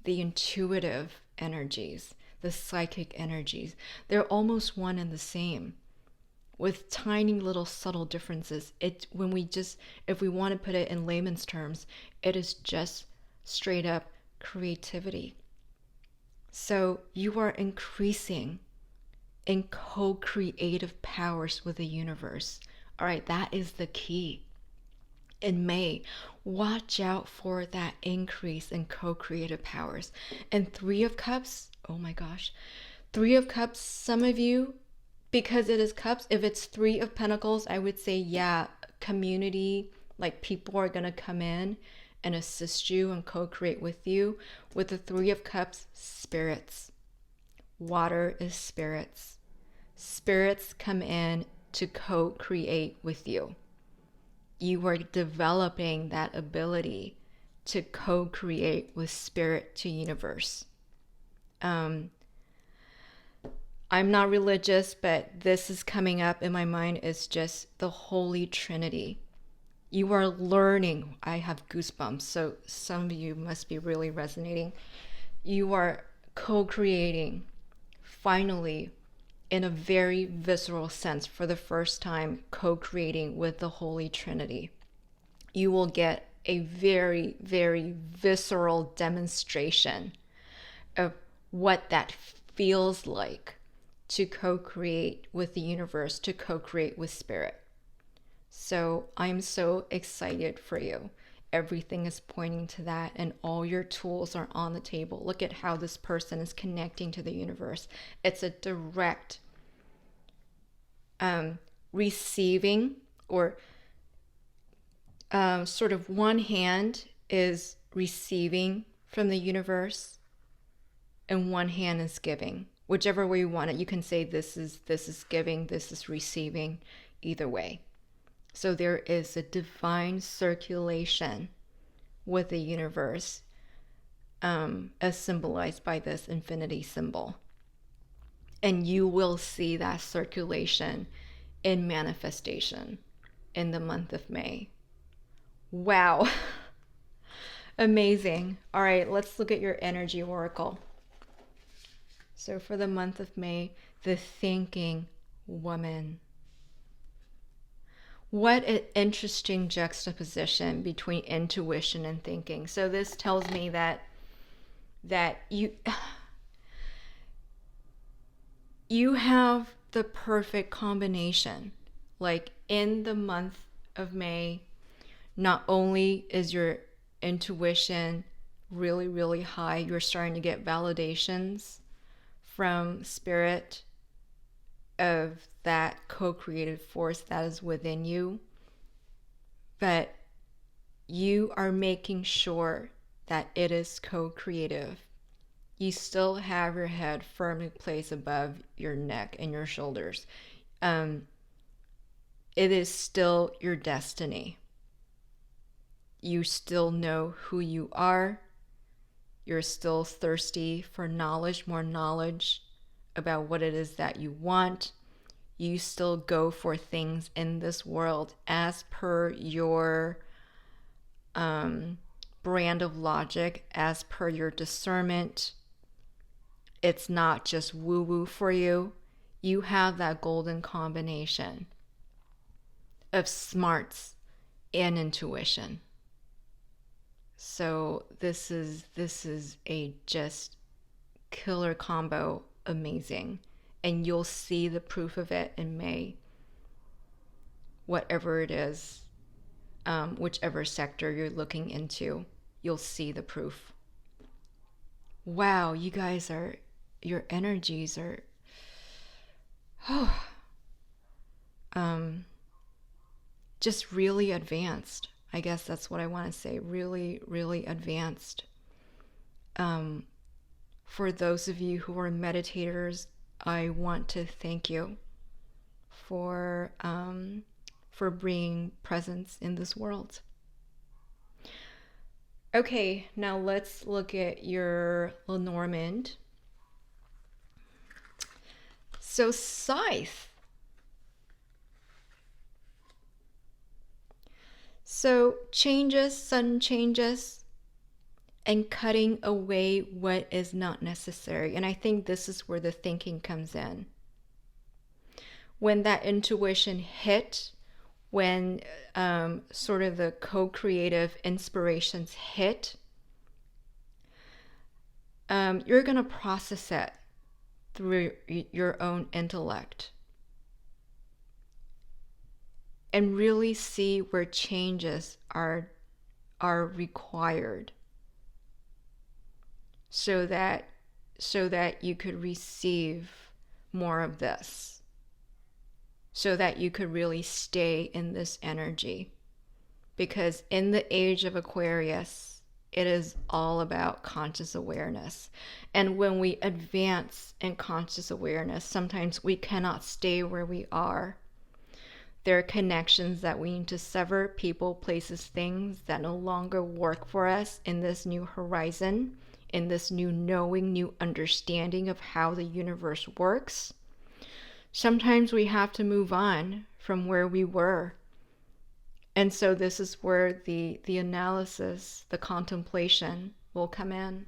A: the intuitive energies, the psychic energies. They're almost one and the same, with tiny little subtle differences. If we want to put it in layman's terms, it is just straight up creativity. So you are increasing in co-creative powers with the universe. All right, that is the key. In May, watch out for that increase in co-creative powers. And Three of Cups, oh my gosh. Three of Cups, some of you, because it is cups, if it's Three of Pentacles, I would say, yeah, community, like people are going to come in and assist you and co-create with you. With the Three of Cups, spirits. Water is spirits. Spirits come in to co-create with you. You are developing that ability to co-create with spirit to universe. I'm not religious, but this is coming up in my mind is just the Holy Trinity. You are learning. I have goosebumps, so some of you must be really resonating. You are co-creating, finally, in a very visceral sense, for the first time, co-creating with the Holy Trinity. You will get a very, very visceral demonstration of what that feels like to co-create with the universe, to co-create with spirit. So I'm so excited for you. Everything is pointing to that, and all your tools are on the table. Look at how this person is connecting to the universe. It's a direct receiving, or sort of one hand is receiving from the universe and one hand is giving. Whichever way you want it, you can say this is giving, this is receiving, either way. So there is a divine circulation with the universe, as symbolized by this infinity symbol. And you will see that circulation in manifestation in the month of May. Wow. Amazing. All right, let's look at your energy oracle. So for the month of May, the thinking woman. What an interesting juxtaposition between intuition and thinking. So this tells me that you have the perfect combination. Like in the month of May, not only is your intuition really, really high, you're starting to get validations from spirit of that co-creative force that is within you, but you are making sure that it is co-creative. You still have your head firmly placed above your neck and your shoulders. It is still your destiny. You still know who you are. You're still thirsty for knowledge, more knowledge about what it is that you want. You still go for things in this world as per your brand of logic, as per your discernment. It's not just woo-woo for you. You have that golden combination of smarts and intuition. So this is a just killer combo, amazing. And you'll see the proof of it in May. Whatever it is, whichever sector you're looking into, you'll see the proof. Wow, you guys your energies are, just really advanced. I guess that's what I want to say. Really, really advanced. For those of you who are meditators, I want to thank you for bringing presence in this world. Okay, now let's look at your Lenormand. So Scythe. So changes, sudden changes, and cutting away what is not necessary. And I think this is where the thinking comes in. When that intuition hit, when sort of the co-creative inspirations hit, you're going to process it through your own intellect and really see where changes are required so that you could receive more of this, so that you could really stay in this energy. Because in the age of Aquarius, it is all about conscious awareness. And when we advance in conscious awareness, sometimes we cannot stay where we are. There are connections that we need to sever, people, places, things that no longer work for us in this new horizon, in this new knowing, new understanding of how the universe works. Sometimes we have to move on from where we were. And so this is where the analysis, the contemplation will come in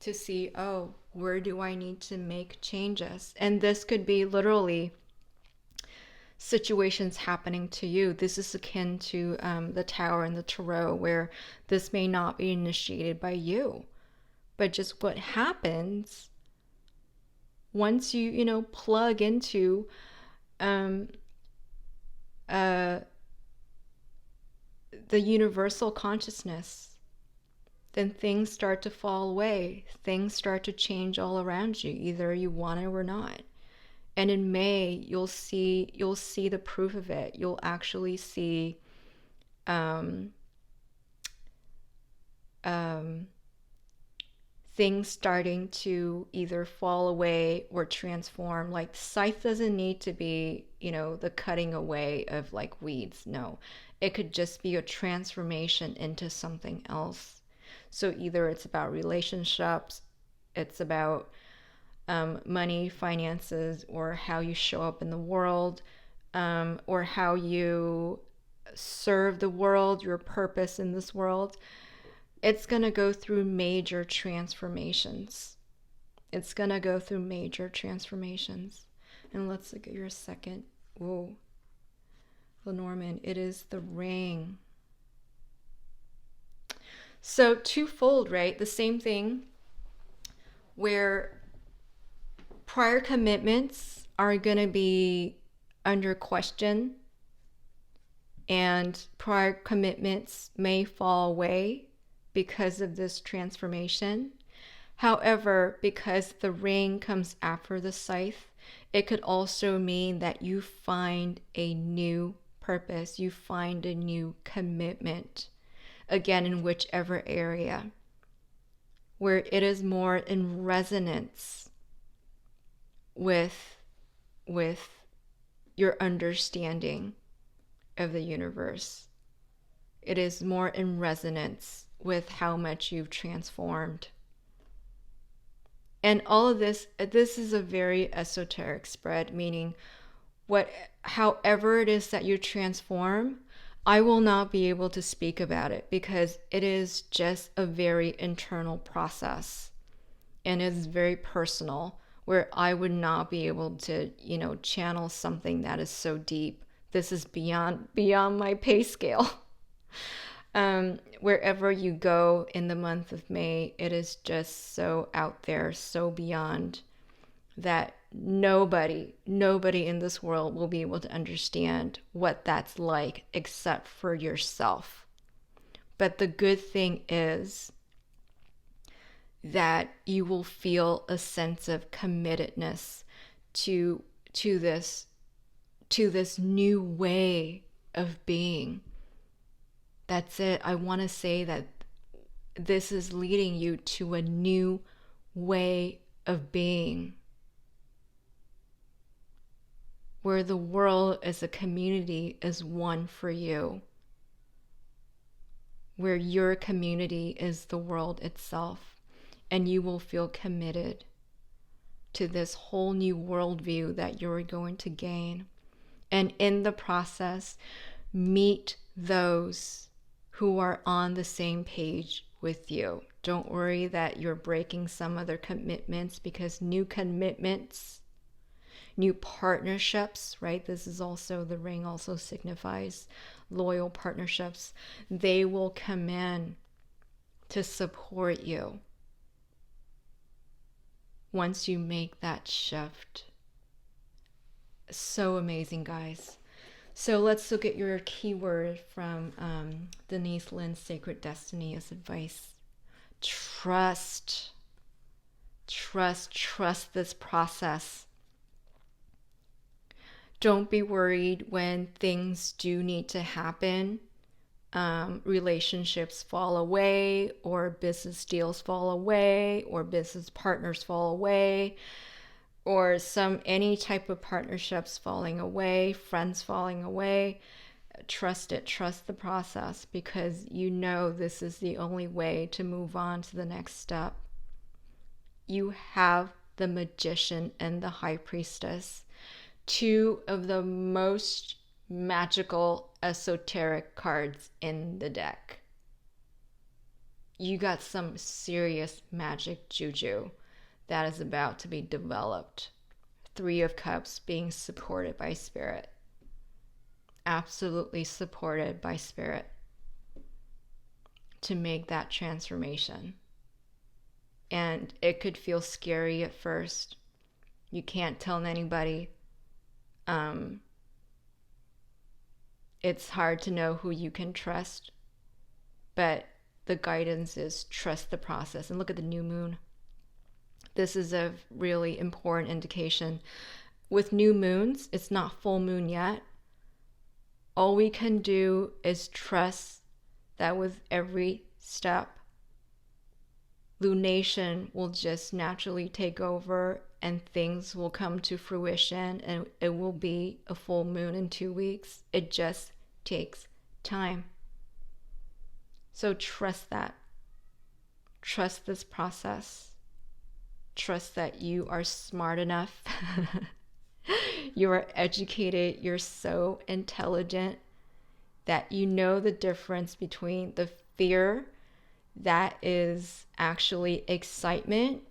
A: to see, oh, where do I need to make changes? And this could be literally situations happening to you. This is akin to the Tower and the Tarot, where this may not be initiated by you, but just what happens once you plug into the universal consciousness, then things start to fall away. Things start to change all around you, either you want it or not. And in May, you'll see the proof of it. You'll actually see things starting to either fall away or transform. Like, scythe doesn't need to be, the cutting away of like weeds. No, it could just be a transformation into something else. So either it's about relationships, it's about money, finances, or how you show up in the world, or how you serve the world, your purpose in this world. It's going to go through major transformations. It's going to go through major transformations. And let's look at your second. Whoa. Lenormand, it is the ring. So twofold, right? The same thing where prior commitments are going to be under question, and prior commitments may fall away because of this transformation. However, because the ring comes after the scythe, it could also mean that you find a new purpose, you find a new commitment, again, in whichever area, where it is more in resonance with your understanding of the universe. It is more in resonance with how much you've transformed. And all of this is a very esoteric spread, meaning however it is that you transform, I will not be able to speak about it because it is just a very internal process, and it's very personal, where I would not be able to, channel something that is so deep. This is beyond my pay scale. Wherever you go in the month of May, it is just so out there, so beyond, that nobody in this world will be able to understand what that's like except for yourself. But the good thing is that you will feel a sense of committedness to this new way of being. That's it. I want to say that this is leading you to a new way of being, where the world as a community is one for you, where your community is the world itself, and you will feel committed to this whole new worldview that you're going to gain. And in the process, meet those who are on the same page with you. Don't worry that you're breaking some other commitments, because new commitments, new partnerships, right? This is also, the ring also signifies loyal partnerships. They will come in to support you once you make that shift. So amazing, guys. So let's look at your keyword from Denise Lynn's Sacred Destiny as advice. Trust. Trust this process. Don't be worried when things do need to happen. Relationships fall away, or business deals fall away, or business partners fall away, or any type of partnerships falling away, friends falling away. Trust it. Trust the process, because you know this is the only way to move on to the next step. You have the Magician and the High Priestess, two of the most magical esoteric cards in the deck. You got some serious magic juju that is about to be developed. Three of Cups being supported by Spirit. Absolutely supported by Spirit to make that transformation. And it could feel scary at first. You can't tell anybody. It's hard to know who you can trust, but the guidance is trust the process. And look at the new moon. This is a really important indication. With new moons, it's not full moon yet. All we can do is trust that with every step, lunation will just naturally take over and things will come to fruition, and it will be a full moon in 2 weeks. It just takes time. So trust that. Trust this process. Trust that you are smart enough. You are educated. You're so intelligent that you know the difference between the fear that is actually excitement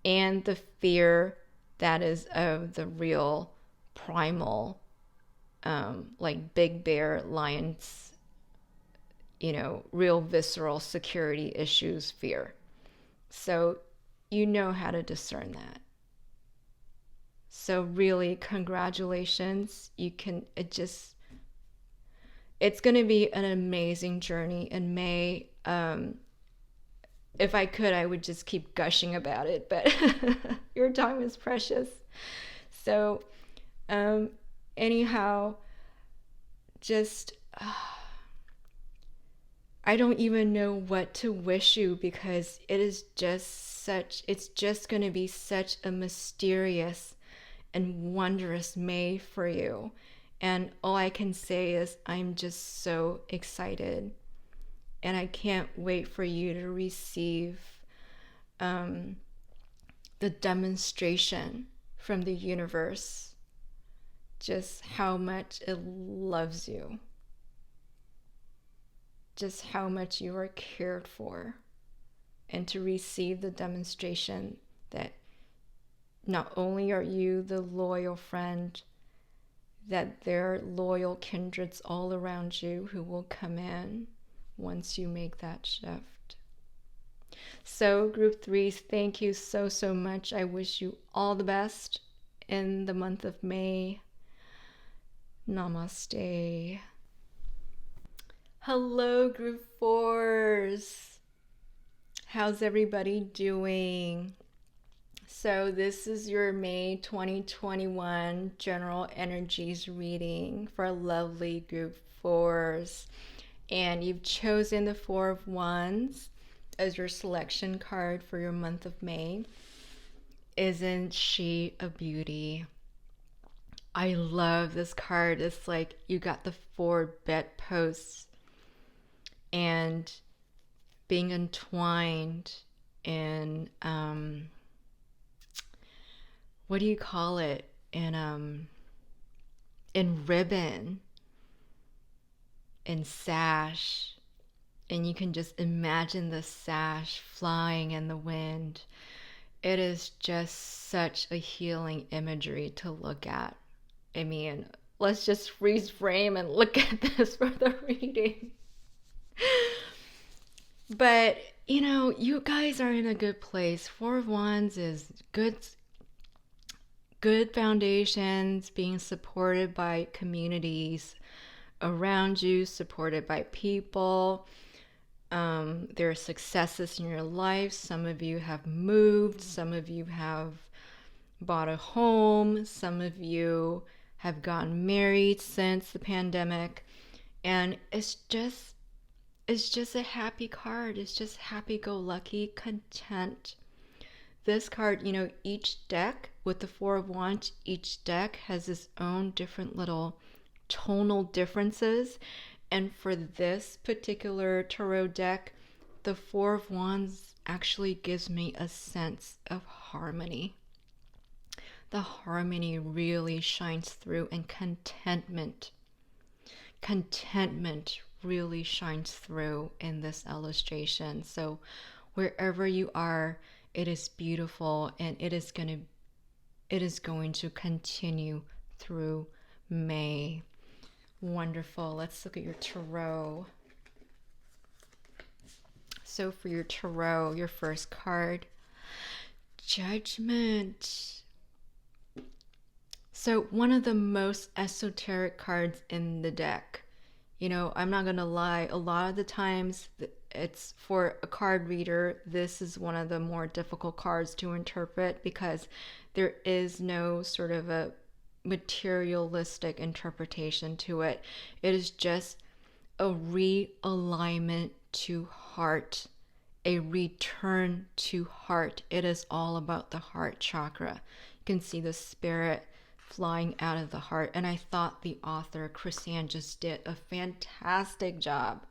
A: and the fear that is of the real primal, like big bear, lions, real visceral security issues fear. So you know how to discern that. So really, congratulations. It's going to be an amazing journey in May. If I could, I would just keep gushing about it, but your time is precious. So, anyhow, just, I don't even know what to wish you, because it's just going to be such a mysterious and wondrous May for you. And all I can say is I'm just so excited. And I can't wait for you to receive the demonstration from the universe, just how much it loves you, just how much you are cared for, and to receive the demonstration that not only are you the loyal friend, that there are loyal kindreds all around you who will come in once you make that shift. So group 3s, thank you so much. I wish you all the best in the month of May. Namaste. Hello group 4s. How's everybody doing? So this is your May 2021 general energies reading for lovely group 4s. And you've chosen the 4 of Wands as your selection card for your month of May. Isn't she a beauty? I love this card. It's like you got the 4 bedposts and being entwined in, what do you call it? In ribbon. and sash. And you can just imagine the sash flying in the wind. It is just such a healing imagery to look at. I mean, let's just freeze frame and look at this for the reading. But, you guys are in a good place. Four of Wands is good foundations, being supported by communities around you, supported by people. There are successes in your life. Some of you have moved. Some of you have bought a home. Some of you have gotten married since the pandemic. And it's just a happy card. It's just happy-go-lucky, content. This card, each deck with the Four of Wands, each deck has its own different little tonal differences. And for this particular tarot deck, the Four of Wands actually gives me a sense of harmony. The harmony really shines through, and contentment really shines through in this illustration. So wherever you are, it is beautiful, and it is going to continue through May. Wonderful. Let's look at your tarot. So for your tarot, your first card, Judgment. So one of the most esoteric cards in the deck. I'm not going to lie, a lot of the times it's for a card reader, this is one of the more difficult cards to interpret because there is no sort of a materialistic interpretation to it. It is just a realignment to heart, a return to heart. It is all about the heart chakra. You can see the spirit flying out of the heart. And I thought the author, Chrisanne, just did a fantastic job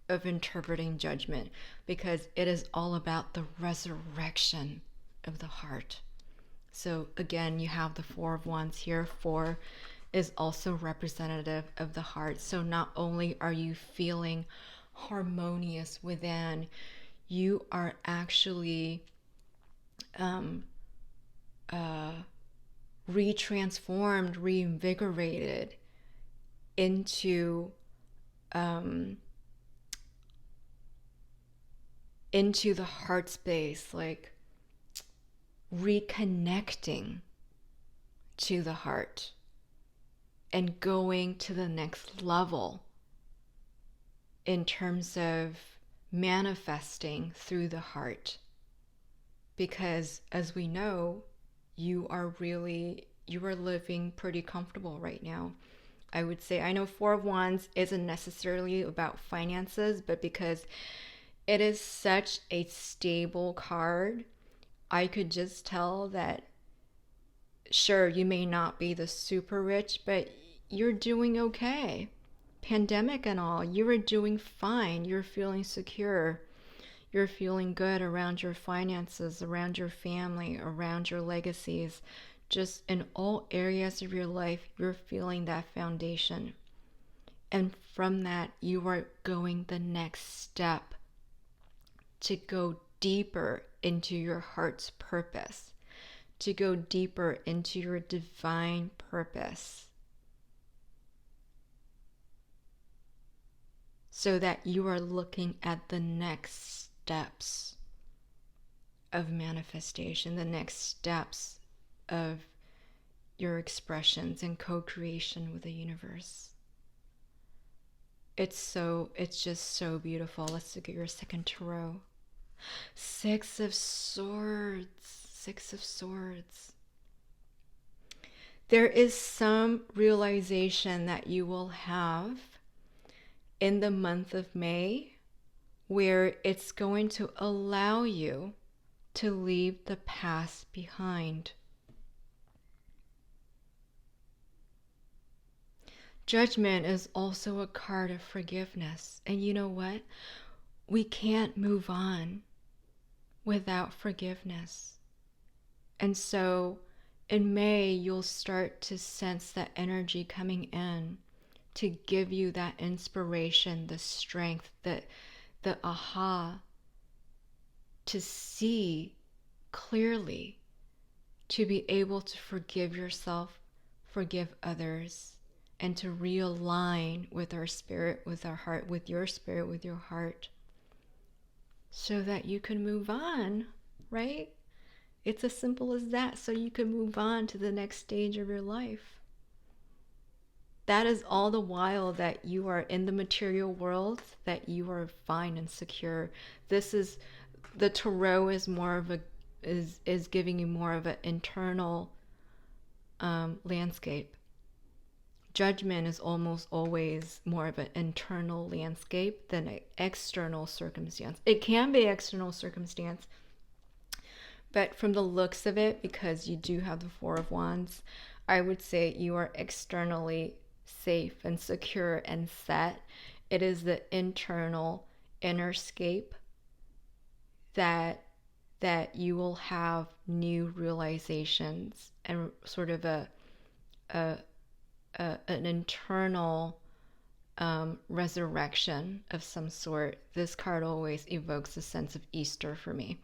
A: of interpreting Judgment, because it is all about the resurrection of the heart. So again, you have the Four of Wands here. Four is also representative of the heart. So not only are you feeling harmonious within, you are actually retransformed, reinvigorated into the heart space, like reconnecting to the heart and going to the next level in terms of manifesting through the heart. Because as we know, you are living pretty comfortable right now. I would say, I know Four of Wands isn't necessarily about finances, but because it is such a stable card, I could just tell that, sure, you may not be the super rich, but you're doing okay. Pandemic and all, you are doing fine. You're feeling secure. You're feeling good around your finances, around your family, around your legacies. Just in all areas of your life, you're feeling that foundation. And from that, you are going the next step to go deeper into your heart's purpose, to go deeper into your divine purpose, so that you are looking at the next steps of manifestation, the next steps of your expressions and co-creation with the universe. It's just so beautiful. Let's look at your second tarot. Six of Swords. There is some realization that you will have in the month of May where it's going to allow you to leave the past behind. Judgment is also a card of forgiveness. And you know what? We can't move on without forgiveness. And so in May, you'll start to sense that energy coming in to give you that inspiration, the strength, the aha, to see clearly, to be able to forgive yourself, forgive others, and to realign with our spirit, with our heart, with your spirit, with your heart, so that you can move on, right? It's as simple as that, so you can move on to the next stage of your life. That is all the while that you are in the material world, that you are fine and secure. This is, the tarot is more of a, is giving you more of an internal landscape. Judgment is almost always more of an internal landscape than an external circumstance. It can be external circumstance, but from the looks of it, because you do have the Four of Wands, I would say you are externally safe and secure and set. It is the internal innerscape that you will have new realizations and sort of an internal resurrection of some sort. This card always evokes a sense of Easter for me.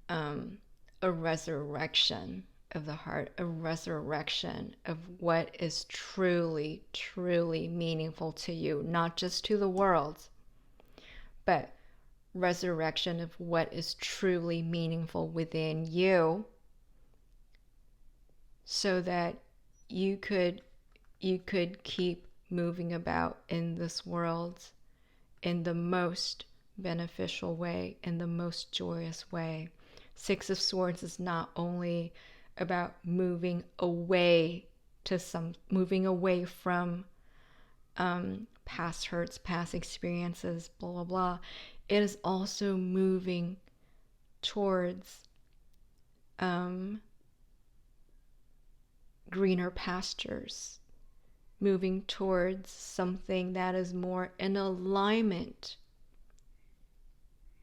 A: A resurrection of the heart, a resurrection of what is truly, truly meaningful to you, not just to the world, but resurrection of what is truly meaningful within you, so that you could keep moving about in this world in the most beneficial way, in the most joyous way. Six of Swords is not only about moving away from past hurts, past experiences, blah, blah, blah. It is also moving towards greener pastures, moving towards something that is more in alignment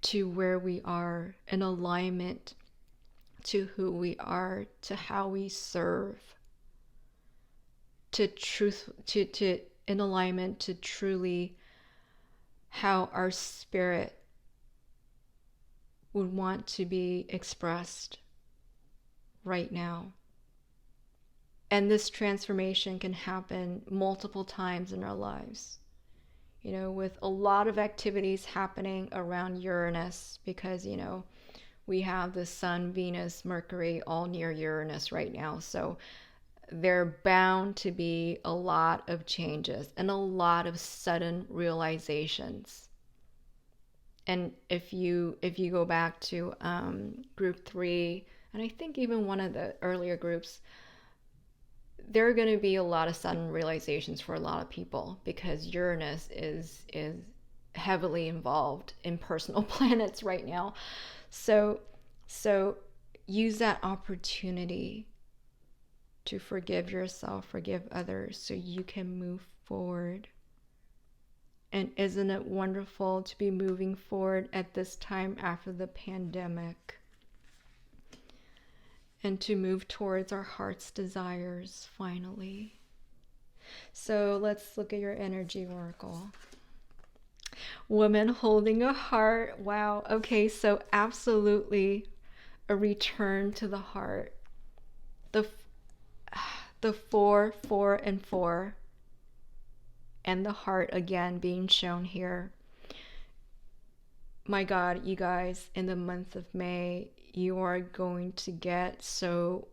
A: to where we are, in alignment to who we are, to how we serve, to in alignment to truly how our spirit would want to be expressed right now. And this transformation can happen multiple times in our lives. You know, with a lot of activities happening around Uranus, because, you know, we have the Sun, Venus, Mercury all near Uranus right now. So there are bound to be a lot of changes and a lot of sudden realizations. And if you go back to group 3, and I think even one of the earlier groups, there are going to be a lot of sudden realizations for a lot of people, because Uranus is heavily involved in personal planets right now. So use that opportunity to forgive yourself, forgive others, so you can move forward. And isn't it wonderful to be moving forward at this time after the pandemic? And to move towards our heart's desires, finally. So let's look at your energy oracle. Woman holding a heart. Wow. Okay, so absolutely a return to the heart. The 4, 4, and 4. And the heart again being shown here. My God, you guys, in the month of May, you are going to get so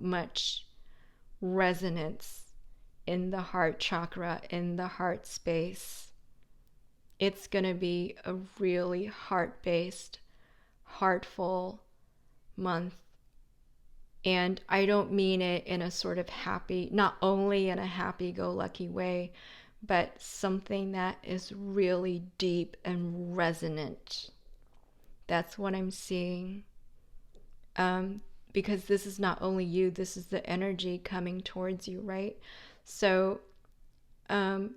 A: much resonance in the heart chakra, in the heart space. It's going to be a really heart-based, heartful month. And I don't mean it in a sort of happy, not only in a happy-go-lucky way, but something that is really deep and resonant. That's what I'm seeing. Because this is not only you, this is the energy coming towards you, right? So there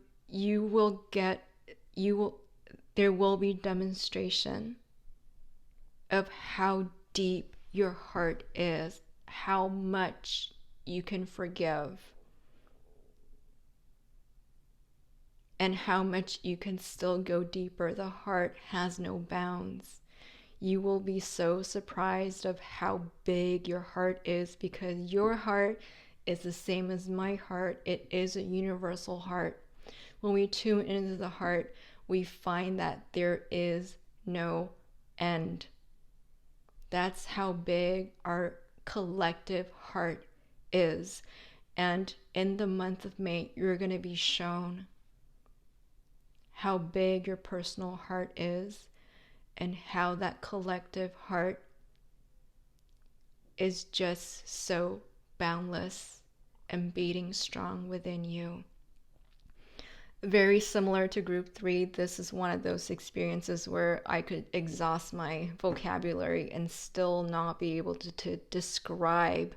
A: will be demonstration of how deep your heart is, how much you can forgive. and how much you can still go deeper. The heart has no bounds. You will be so surprised of how big your heart is, because your heart is the same as my heart. It is a universal heart. When we tune into the heart, we find that there is no end. That's how big our collective heart is. And in the month of May, you're going to be shown how big your personal heart is, and how that collective heart is just so boundless and beating strong within you. Very similar to group 3, this is one of those experiences where I could exhaust my vocabulary and still not be able to describe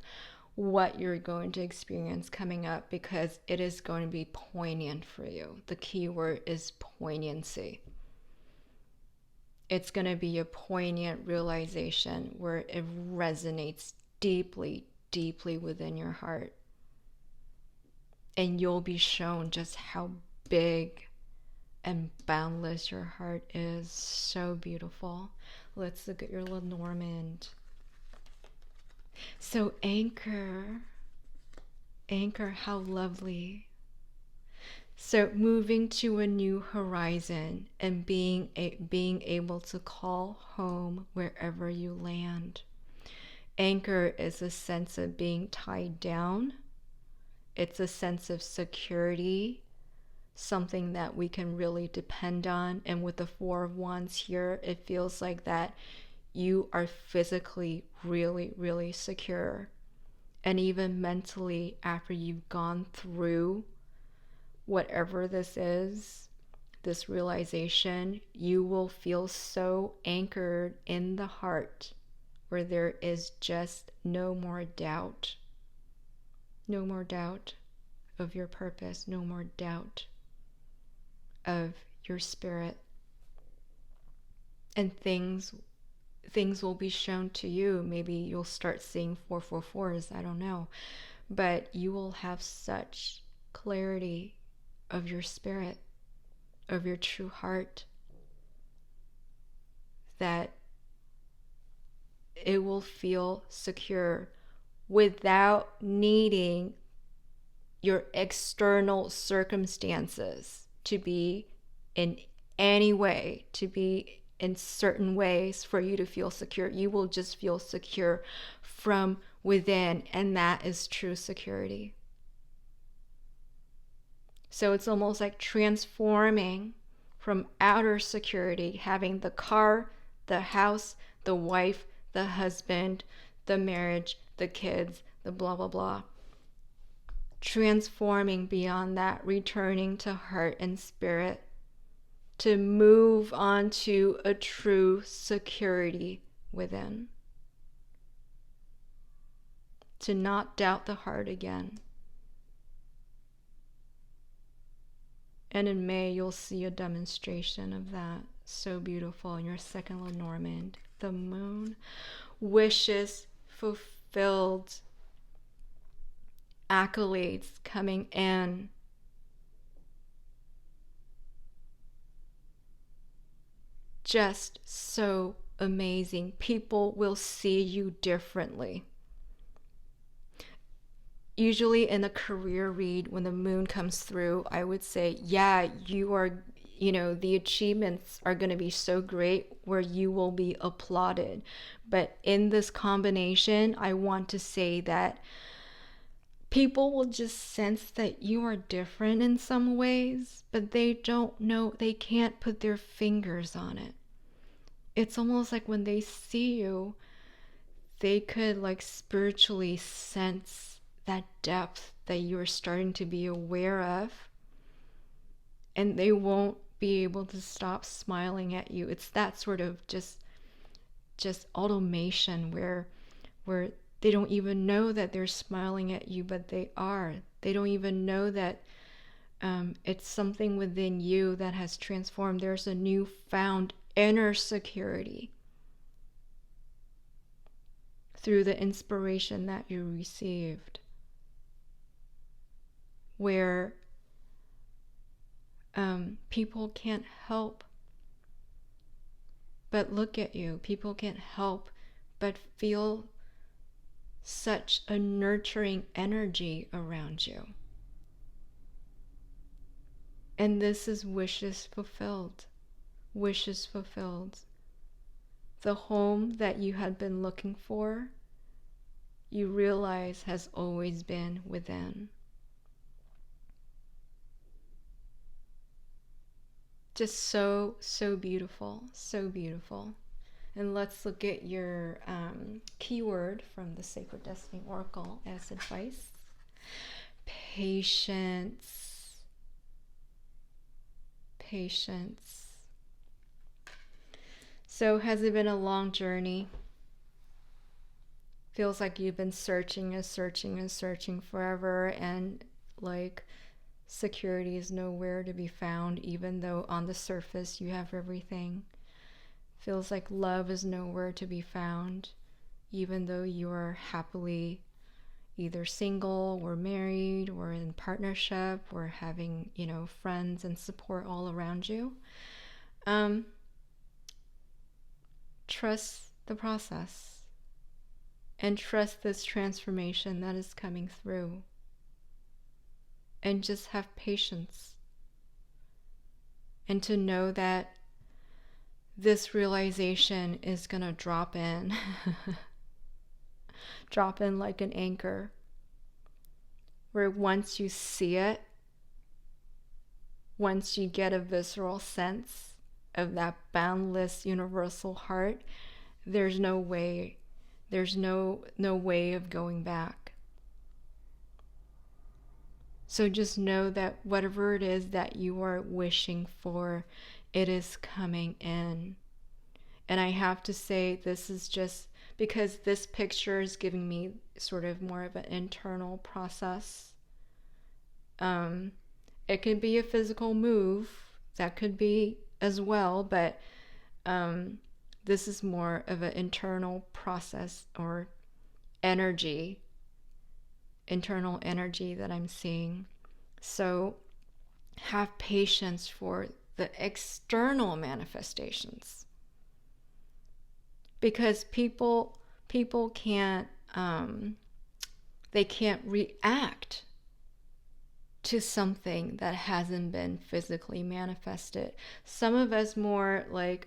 A: what you're going to experience coming up, because it is going to be poignant for you. The key word is poignancy. It's going to be a poignant realization where it resonates deeply, deeply within your heart. And you'll be shown just how big and boundless your heart is. So beautiful. Let's look at your Lenormand. So anchor, how lovely. So moving to a new horizon and being able to call home wherever you land. Anchor is a sense of being tied down. It's a sense of security, something that we can really depend on. And with the 4 of Wands here, it feels like that you are physically really, really secure. And even mentally, after you've gone through whatever this is, this realization, you will feel so anchored in the heart where there is just no more doubt. No more doubt of your purpose, no more doubt of your spirit. And things will be shown to you. Maybe you'll start seeing 444s, I don't know. But you will have such clarity of your spirit, of your true heart, that it will feel secure without needing your external circumstances to be in any way, to be in certain ways for you to feel secure. You will just feel secure from within, and that is true security. So it's almost like transforming from outer security, having the car, the house, the wife, the husband, the marriage, the kids, the blah, blah, blah. Transforming beyond that, returning to heart and spirit, to move on to a true security within. To not doubt the heart again. And in May, you'll see a demonstration of that. So beautiful. In your second Lenormand, the moon, wishes fulfilled, accolades coming in. Just so amazing. People will see you differently. Usually in a career read, when the moon comes through, I would say, yeah, you are, the achievements are going to be so great where you will be applauded. But in this combination, I want to say that people will just sense that you are different in some ways, but they don't know, they can't put their fingers on it. It's almost like when they see you, they could like spiritually sense that depth that you're starting to be aware of, and they won't be able to stop smiling at you. It's that sort of just automation where they don't even know that they're smiling at you, but they are. They don't even know that it's something within you that has transformed. There's a newfound inner security through the inspiration that you received, where People can't help but look at you. People can't help but feel such a nurturing energy around you. And this is wishes fulfilled. Wishes fulfilled. The home that you had been looking for, you realize has always been within. Just so, so beautiful. So beautiful. And let's look at your keyword from the Sacred Destiny Oracle as advice. Patience. Patience. So has it been a long journey? Feels like you've been searching and searching and searching forever, and like security is nowhere to be found, even though on the surface you have everything. Feels like love is nowhere to be found, even though you are happily either single or married or in partnership or having, friends and support all around you. Trust the process and trust this transformation that is coming through. And just have patience. And to know that this realization is going to drop in. Drop in like an anchor. Where once you see it, once you get a visceral sense of that boundless universal heart, there's no way of going back. So just know that whatever it is that you are wishing for, it is coming in. And I have to say, this is just because this picture is giving me sort of more of an internal process. It could be a physical move, that could be as well, but this is more of an internal process or energy, internal energy that I'm seeing. So have patience for the external manifestations, because people can't they can't react to something that hasn't been physically manifested. Some of us more like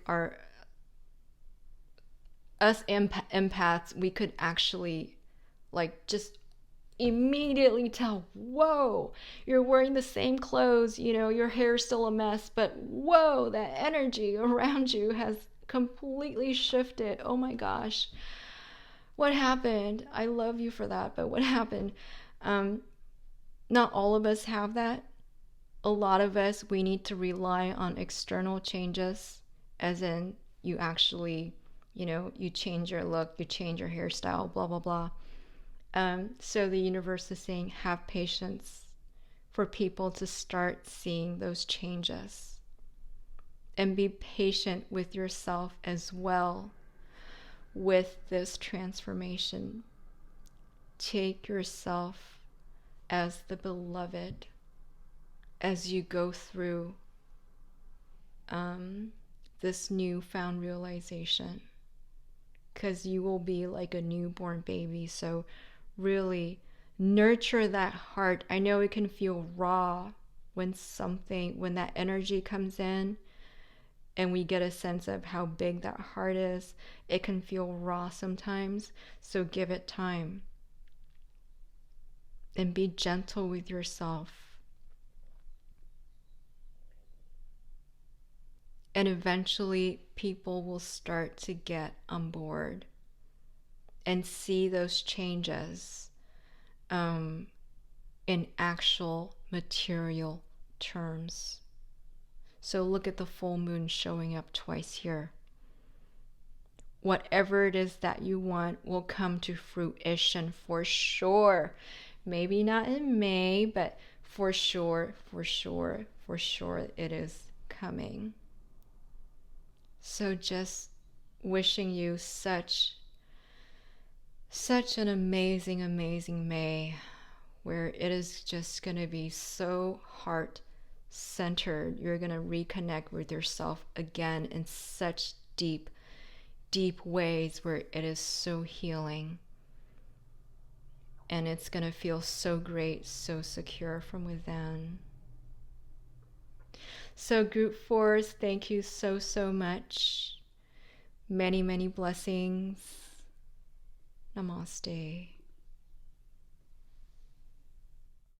A: us empaths, we could actually like just immediately tell, whoa, you're wearing the same clothes, your hair's still a mess, but whoa, that energy around you has completely shifted. Oh my gosh, what happened? I love you for that, but what happened? Not all of us have that. A lot of us, we need to rely on external changes, as in you actually, you change your look, you change your hairstyle, blah, blah, blah. So the universe is saying, have patience for people to start seeing those changes. And be patient with yourself as well with this transformation. Take yourself as the beloved as you go through this newfound realization, because you will be like a newborn baby. So really nurture that heart. I know it can feel raw when that energy comes in and we get a sense of how big that heart is. It can feel raw sometimes, so give it time. And be gentle with yourself. And eventually people will start to get on board and see those changes in actual material terms. So look at the full moon showing up twice here. Whatever it is that you want will come to fruition for sure. Maybe not in May, but for sure it is coming. So just wishing you such an amazing May, where it is just going to be so heart centered. You're going to reconnect with yourself again in such deep, deep ways where it is so healing. And it's going to feel so great, so secure from within. So group fours, thank you so, so much. Many, many blessings. Namaste.